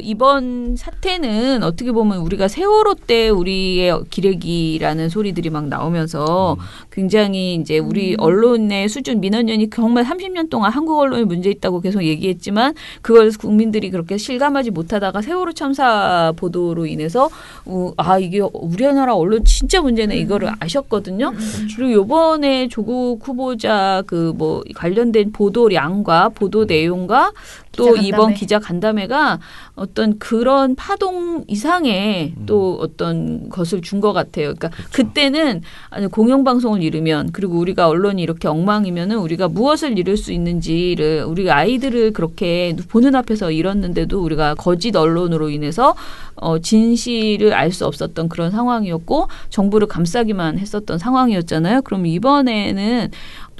이번 사태는 어떻게 보면 우리가 세월호 때 우리의 기레기라는 소리들이 막 나오면서 굉장히 이제 우리 언론의 수준 민원연이 정말 30년 동안 한국 언론에 문제 있다고 계속 얘기했지만 그걸 국민들이 그렇게 실감하지 못하다가 세월호 참사 보도로 인해서 이게 우리나라 언론 진짜 문제네 이거를 아셨거든요. 그리고 이번에 조국 후보자 관련된 보도량과 보도 내용과 또 이번 기자 간담회가 어떤 그런 파동 이상의 또 어떤 것을 준 것 같아요. 그러니까 그때는 공영방송을 잃으면 그리고 우리가 언론이 이렇게 엉망이면은 우리가 무엇을 잃을 수 있는지를 우리가 아이들을 그렇게 보는 앞에서 잃었는데도 우리가 거짓 언론으로 인해서 진실을 알 수 없었던 그런 상황이었고 정부를 감싸기만 했었던 상황이었잖아요. 그럼 이번에는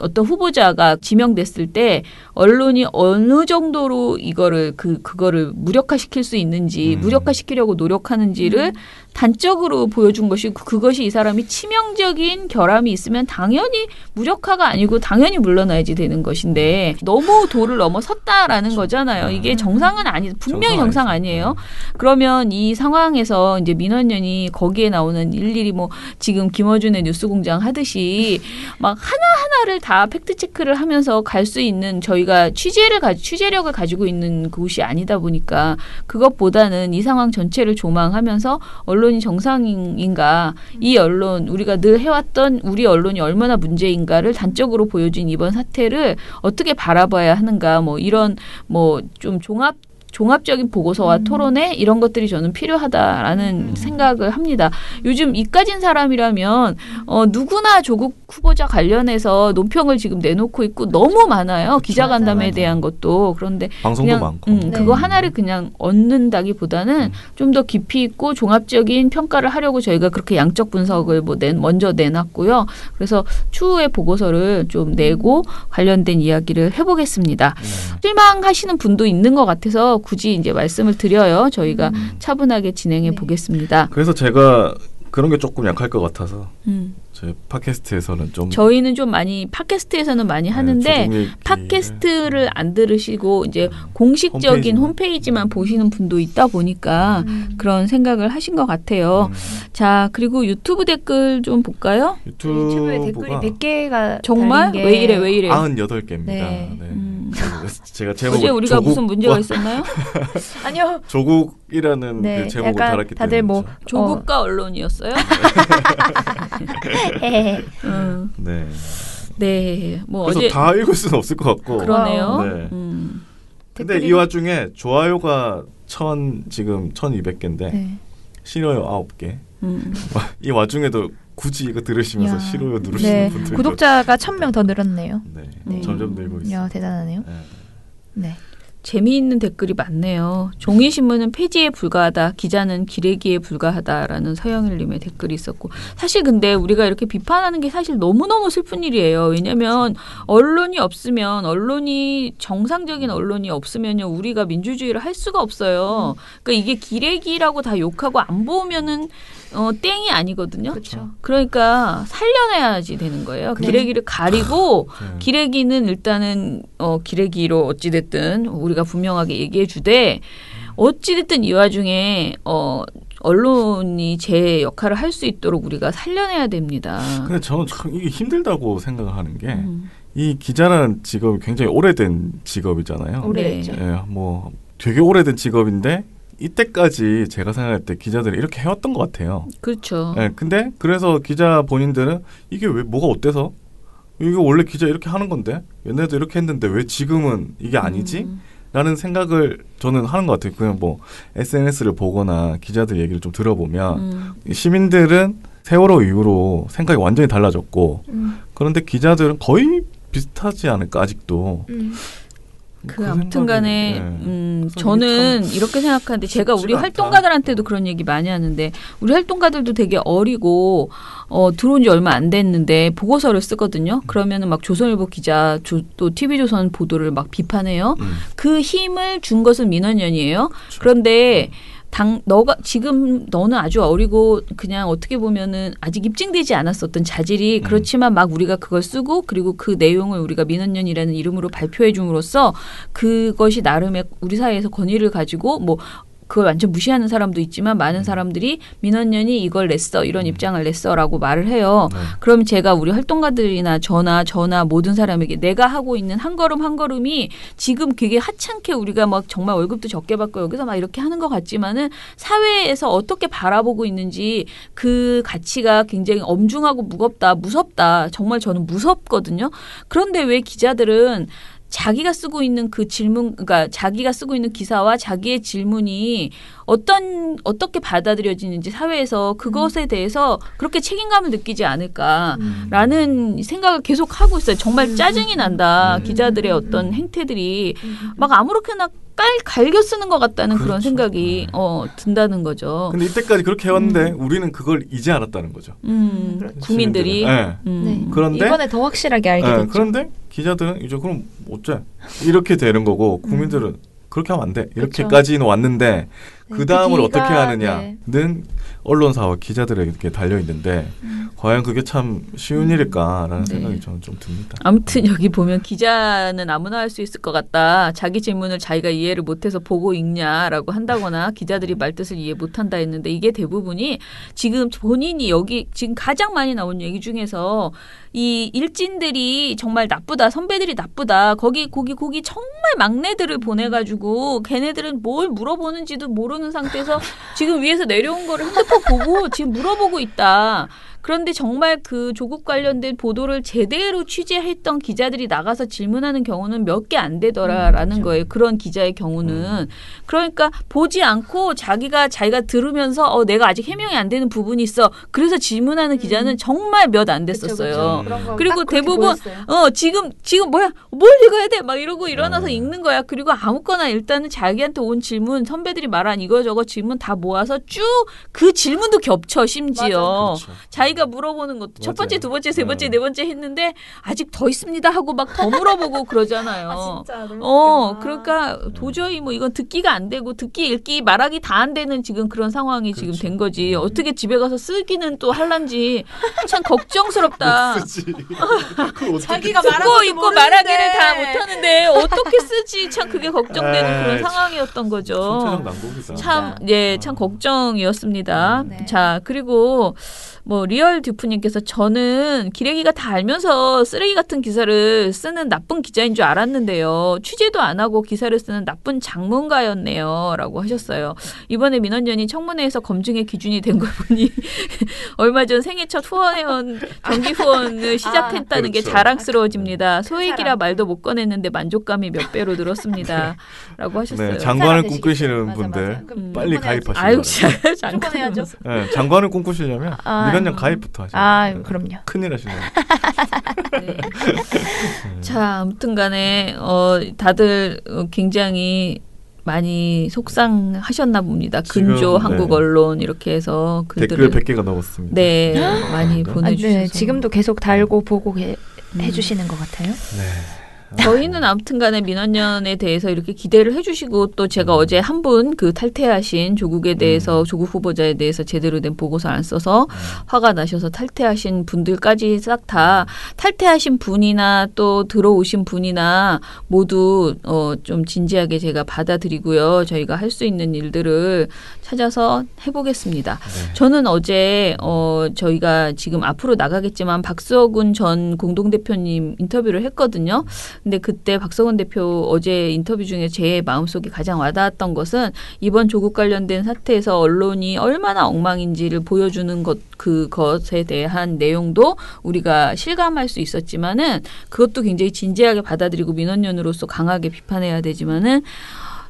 어떤 후보자가 지명됐을 때 언론이 어느 정도로 그거를 무력화시킬 수 있는지 무력화시키려고 노력하는지를 단적으로 보여준 것이 그것이 이 사람이 치명적인 결함이 있으면 당연히 무력화가 아니고 당연히 물러나야지 되는 것인데 너무 도를 넘어섰다라는 거잖아요. 이게 정상은 분명히 정상 아니에요. 그러면 이 상황에서 이제 민원연이 거기에 나오는 일일이 지금 김어준의 뉴스공장 하듯이 막 하나하나를 다 팩트 체크를 하면서 갈 수 있는 저희가 취재력을 가지고 있는 곳이 아니다 보니까 그것보다는 이 상황 전체를 조망하면서 언론이 정상인가 이 언론 우리가 늘 해왔던 우리 언론이 얼마나 문제인가를 단적으로 보여준 이번 사태를 어떻게 바라봐야 하는가 이런 좀 종합 종합적인 보고서와 토론회 이런 것들이 저는 필요하다라는 생각을 합니다. 요즘 이까진 사람이라면 누구나 조국 후보자 관련해서 논평을 지금 내놓고 있고 너무 많아요. 기자간담회에 대한 것도. 그런데 방송도 그냥 많고. 그거 하나를 그냥 얻는다기보다는 좀 더 깊이 있고 종합적인 평가를 하려고 저희가 그렇게 양적 분석을 먼저 내놨고요. 그래서 추후에 보고서를 좀 내고 관련된 이야기를 해보겠습니다. 실망하시는 분도 있는 것 같아서 굳이 이제 말씀을 드려요. 저희가 차분하게 진행해 보겠습니다. 그래서 제가 그런 게 조금 약할 것 같아서 저희 팟캐스트에서는 좀 저희는 좀 많이 팟캐스트에서는 많이 하는데 팟캐스트를 안 들으시고 이제 공식적인 홈페이지만 보시는 분도 있다 보니까 그런 생각을 하신 것 같아요. 자, 그리고 유튜브 댓글 좀 볼까요? 유튜브에 댓글이 100개가 정말 왜 이래 98개입니다. 네. 제가 제목을 어제 우리가 무슨 문제가 있었나요? 아니요. 조국이라는 그 제목을 달았기 다들 때문에 뭐 조국과 언론이었어요? 네. 네. 뭐 그래서 어제 다 읽을 수는 없을 것 같고. 그러네요. 네. 근데 이 와중에 좋아요가 지금 1200개인데 네. 싫어요 9개. 이 와중에도 굳이 이거 들으시면서 싫어요 누르시는 분들. 구독자가 1000명 더 늘었네요. 네. 점점 늘고 있어요. 야, 대단하네요. 네. 재미있는 댓글이 많네요. 종이신문은 폐지에 불과하다. 기자는 기레기에 불과하다라는 서영일님의 댓글이 있었고 사실 근데 우리가 이렇게 비판하는 게 사실 너무너무 슬픈 일이에요. 왜냐하면 언론이 정상적인 언론이 없으면요. 우리가 민주주의를 할 수가 없어요. 그러니까 이게 기레기라고 다 욕하고 안 보면은 땡이 아니거든요. 그렇죠. 그러니까 살려내야지 되는 거예요. 기레기를 가리고 기레기는 일단은 기레기로 어찌됐든 우리가 분명하게 얘기해 주되 어찌됐든 이 와중에 언론이 제 역할을 할 수 있도록 우리가 살려내야 됩니다. 근데 저는 참 이게 힘들다고 생각을 하는 게 이 기자라는 직업이 굉장히 오래된 직업이잖아요. 오래됐죠. 예, 뭐 되게 오래된 직업인데 이때까지 제가 생각할 때 기자들이 이렇게 해왔던 것 같아요. 그렇죠. 예, 근데 그래서 기자 본인들은 이게 왜 뭐가 어때서? 이거 원래 기자 이렇게 하는 건데 옛날에도 이렇게 했는데 왜 지금은 이게 아니지? 라는 생각을 저는 하는 것 같아요. 그냥 뭐 SNS를 보거나 기자들 얘기를 좀 들어보면 시민들은 세월호 이후로 생각이 완전히 달라졌고 그런데 기자들은 거의 비슷하지 않을까 아직도. 아무튼 간에 저는 이렇게 생각하는데 제가 우리 활동가들한테도 그런 얘기 많이 하는데 우리 활동가들도 되게 어리고 들어온 지 얼마 안 됐는데 보고서를 쓰거든요. 그러면은 막 조선일보 기자 또 TV조선 보도를 막 비판해요. 그 힘을 준 것은 민원연이에요. 그런데 너는 아주 어리고 그냥 어떻게 보면은 아직 입증되지 않았었던 자질이 그렇지만 막 우리가 그걸 쓰고 그리고 그 내용을 우리가 민원연이라는 이름으로 발표해 줌으로써 그것이 나름의 우리 사회에서 권위를 가지고 뭐 그걸 완전 무시하는 사람도 있지만 많은 사람들이 민원연이 이걸 냈어 이런 입장을 냈어라고 말을 해요. 그럼 제가 우리 활동가들이나 저나 모든 사람에게 내가 하고 있는 한 걸음 한 걸음이 지금 되게 하찮게 우리가 막 정말 월급도 적게 받고 여기서 막 이렇게 하는 것 같지만은 사회에서 어떻게 바라보고 있는지 그 가치가 굉장히 엄중하고 무섭다. 정말 저는 무섭거든요. 그런데 왜 기자들은 자기가 쓰고 있는 그 질문, 그러니까 자기가 쓰고 있는 기사와 자기의 질문이 어떻게 받아들여지는지 사회에서 그것에 대해서 그렇게 책임감을 느끼지 않을까라는 생각을 계속 하고 있어요. 정말 짜증이 난다. 기자들의 어떤 행태들이 막 아무렇게나 갈겨 쓰는 것 같다는 그런 생각이 든다는 거죠. 근데 이때까지 그렇게 해왔는데 우리는 그걸 이제 알았다는 거죠. 국민들이. 네. 그런데 이번에 더 확실하게 알게 됐죠. 그런데 기자들은 이제 그럼 어째 이렇게 되는 거고 국민들은 그렇게 하면 안 돼. 이렇게까지는 왔는데 그 다음을 어떻게 하느냐는 언론사와 기자들에게 달려있는데 과연 그게 참 쉬운 일일까라는 생각이 저는 좀 듭니다. 아무튼 여기 보면 기자는 아무나 할 수 있을 것 같다. 자기 질문을 자기가 이해를 못해서 보고 읽냐라고 한다거나 기자들이 말뜻을 이해 못한다 했는데 이게 대부분이 지금 본인이 여기 지금 가장 많이 나온 얘기 중에서 이 일진들이 정말 나쁘다. 선배들이 나쁘다. 거기 정말 막내들을 보내가지고 걔네들은 뭘 물어보는지도 모르는 상태에서 지금 위에서 내려온 거를 핸드폰 보고 지금 물어보고 있다. 그런데 정말 그 조국 관련된 보도를 제대로 취재했던 기자들이 나가서 질문하는 경우는 몇 개 안 되더라라는 거예요. 그런 기자의 경우는. 그러니까 보지 않고 자기가 들으면서 내가 아직 해명이 안 되는 부분이 있어. 그래서 질문하는 기자는 정말 몇 안 됐었어요. 그리고 대부분 지금 뭐야? 뭘 읽어야 돼? 막 이러고 일어나서 읽는 거야. 그리고 아무거나 일단은 자기한테 온 질문, 선배들이 말한 이거저거 질문 다 모아서 쭉 그 질문도 겹쳐 심지어. 자기가 물어보는 것도 첫 번째, 두 번째, 세 번째, 네 번째 했는데 아직 더 있습니다 하고 막 더 물어보고 그러잖아요. 진짜 너무 그러니까 도저히 뭐 이건 듣기가 안 되고 듣기, 읽기, 말하기 다 안 되는 지금 그런 상황이 지금 된 거지. 어떻게 집에 가서 쓰기는 또 할란지 참 걱정스럽다. 자기가 듣고 읽고 말하기를 다 못하는데 어떻게 쓰지? 참 그게 걱정되는 그런 상황이었던 거죠. 참 걱정이었습니다. 네. 자, 그리고 뭐 리얼 듀프님께서 저는 기레기가 다 알면서 쓰레기 같은 기사를 쓰는 나쁜 기자인 줄 알았는데요. 취재도 안 하고 기사를 쓰는 나쁜 장문가였네요. 라고 하셨어요. 이번에 민원연이 청문회에서 검증의 기준이 된 걸 보니 얼마 전 생애 첫 후원회원 정기 후원을 시작했다는 게 자랑스러워집니다. 소액이라 말도 못 꺼냈는데 만족감이 몇 배로 늘었습니다. 라고 하셨어요. 네, 장관을 꿈꾸시는 분들 빨리 가입하시고. 장관해야죠. 네, 장관을 꿈꾸시려면 민원연 가입부터 하시죠. 그럼요. 큰일 하시네요. 네. 자, 아무튼간에 다들 굉장히 많이 속상하셨나 봅니다. 근조 한국 언론 이렇게 해서 댓글 100개가 넘었습니다. 네, 많이 보내주셔서. 네, 지금도 계속 달고 보고 해주시는 것 같아요. 네. 저희는 아무튼간에 민원연에 대해서 이렇게 기대를 해주시고 또 제가 어제 한 분 그 탈퇴하신 조국에 대해서 조국 후보자에 대해서 제대로 된 보고서 안 써서 화가 나셔서 탈퇴하신 분들까지 싹 다 탈퇴하신 분이나 또 들어오신 분이나 모두 좀 진지하게 제가 받아들이고요. 저희가 할 수 있는 일들을 찾아서 해보겠습니다. 네. 저는 어제 저희가 지금 앞으로 나가겠지만 박수어군 전 공동대표님 인터뷰를 했거든요. 근데 그때 박서건 대표 어제 인터뷰 중에 제 마음속에 가장 와닿았던 것은 이번 조국 관련된 사태에서 언론이 얼마나 엉망인지를 보여주는 그것에 대한 내용도 우리가 실감할 수 있었지만은 그것도 굉장히 진지하게 받아들이고 민원연으로서 강하게 비판해야 되지만은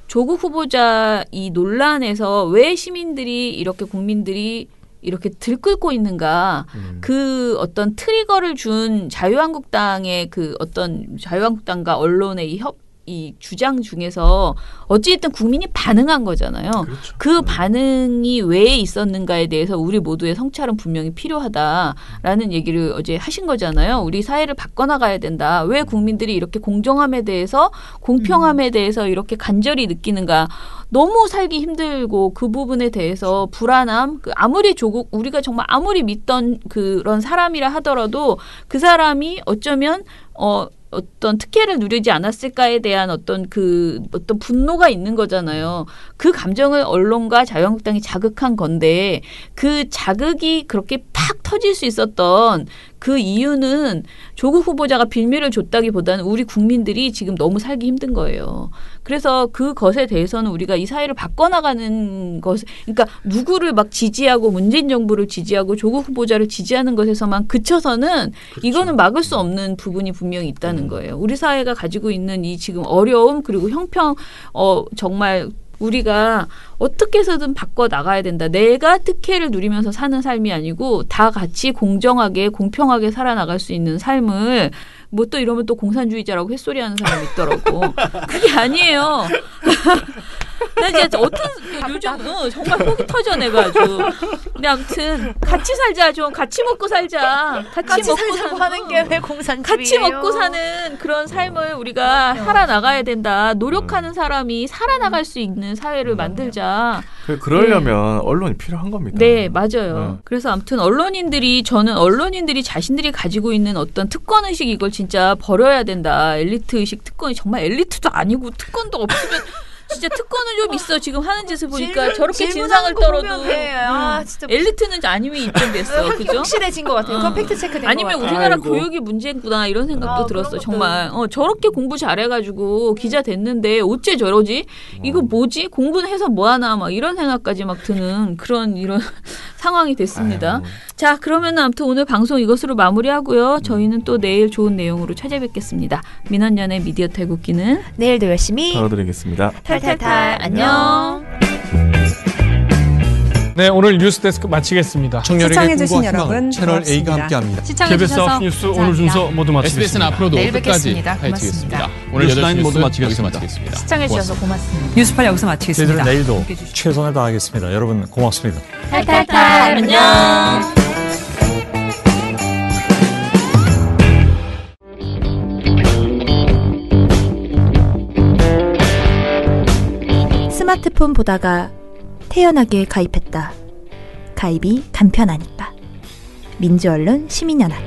조국 후보자 이 논란에서 왜 시민들이 이렇게 국민들이 이렇게 들끓고 있는가. 그 어떤 트리거를 준 자유한국당의 그 어떤 자유한국당과 언론의 이 주장 중에서 어찌됐든 국민이 반응한 거잖아요. 그렇죠. 그 반응이 왜 있었는가에 대해서 우리 모두의 성찰은 분명히 필요하다라는 얘기를 어제 하신 거잖아요. 우리 사회를 바꿔나가야 된다. 왜 국민들이 이렇게 공정함에 대해서 공평함에 대해서 이렇게 간절히 느끼는가. 너무 살기 힘들고 그 부분에 대해서 불안함, 아무리 우리가 정말 아무리 믿던 그런 사람이라 하더라도 그 사람이 어쩌면 어떤 특혜를 누리지 않았을까에 대한 어떤 분노가 있는 거잖아요. 그 감정을 언론과 자유한국당이 자극한 건데 그 자극이 그렇게 팍 터질 수 있었던 그 이유는 조국 후보자가 빌미를 줬다기보다는 우리 국민들이 지금 너무 살기 힘든 거예요. 그래서 그것에 대해서는 우리가 이 사회를 바꿔나가는 것, 그러니까 누구를 막 지지하고 문재인 정부를 지지하고 조국 후보자를 지지하는 것에서만 그쳐서는 그렇죠. 이거는 막을 수 없는 부분이 분명히 있다는 거예요. 우리 사회가 가지고 있는 이 지금 어려움 그리고 형평 정말 우리가 어떻게 해서든 바꿔 나가야 된다. 내가 특혜를 누리면서 사는 삶이 아니고 다 같이 공정하게 공평하게 살아나갈 수 있는 삶을 뭐 또 이러면 또 공산주의자라고 햇소리하는 사람이 있더라고. 그게 아니에요. 나 이제 요즘 정말 속이 터져 내가 아주. 근데 아무튼 같이 살자 좀 같이 먹고 살자. 같이 먹고 살자고 하는 게 왜 공산주의예요? 같이 먹고 사는 그런 삶을 우리가 살아나가야 된다. 노력하는 사람이 살아나갈 수 있는 사회를 만들자. 그러려면 네. 언론이 필요한 겁니다. 네, 맞아요. 그래서 아무튼 저는 언론인들이 자신들이 가지고 있는 어떤 특권 의식 이걸 진짜 버려야 된다. 엘리트 의식 특권이 정말 엘리트도 아니고 특권도 없으면 진짜 특권은 좀 있어. 지금 하는 짓을 보니까 질문- 저렇게 질문하는 진상을 거 떨어도 보면 돼. 아, 진짜 엘리트는 아님이 입증됐어. 그죠? 확실해진 것 같아요. 그건 팩트 체크된 것 아니면 같아요. 우리나라 아이고. 교육이 문제구나 이런 생각도 아, 들었어. 그런 정말 저렇게 공부 잘해가지고 기자 됐는데 어째 저러지? 이거 뭐지? 공부는 해서 뭐하나 막 이런 생각까지 막 드는 그런 이런 상황이 됐습니다. 아유. 자, 그러면 아무튼 오늘 방송 이것으로 마무리하고요. 저희는 또 내일 좋은 내용으로 찾아뵙겠습니다. 민원연의 미디어 탈곡기는 내일도 열심히 다뤄드리겠습니다. 탈탈탈 안녕. 네, 오늘 뉴스데스크 마치겠습니다. 청년에게 시청해주신 꿈과 희망을 여러분 채널 A가 고맙습니다. 함께합니다. KBS 9 뉴스 오늘 순서 모두 마치겠습니다. SBS는 앞으로도 내일 끝까지 뵙겠습니다. 파헤치겠습니다. 고맙습니다. 오늘 8시 뉴스타임 뉴스 모두 여기서 마치겠습니다. 마치겠습니다. 시청해주셔서 고맙습니다. 뉴스팔 여기서 마치겠습니다. 저희들은 내일도 최선을 다하겠습니다. 여러분 고맙습니다. 탈탈탈 안녕. 스마트폰 보다가 태연하게 가입했다. 가입이 간편하니까. 민주언론 시민연합.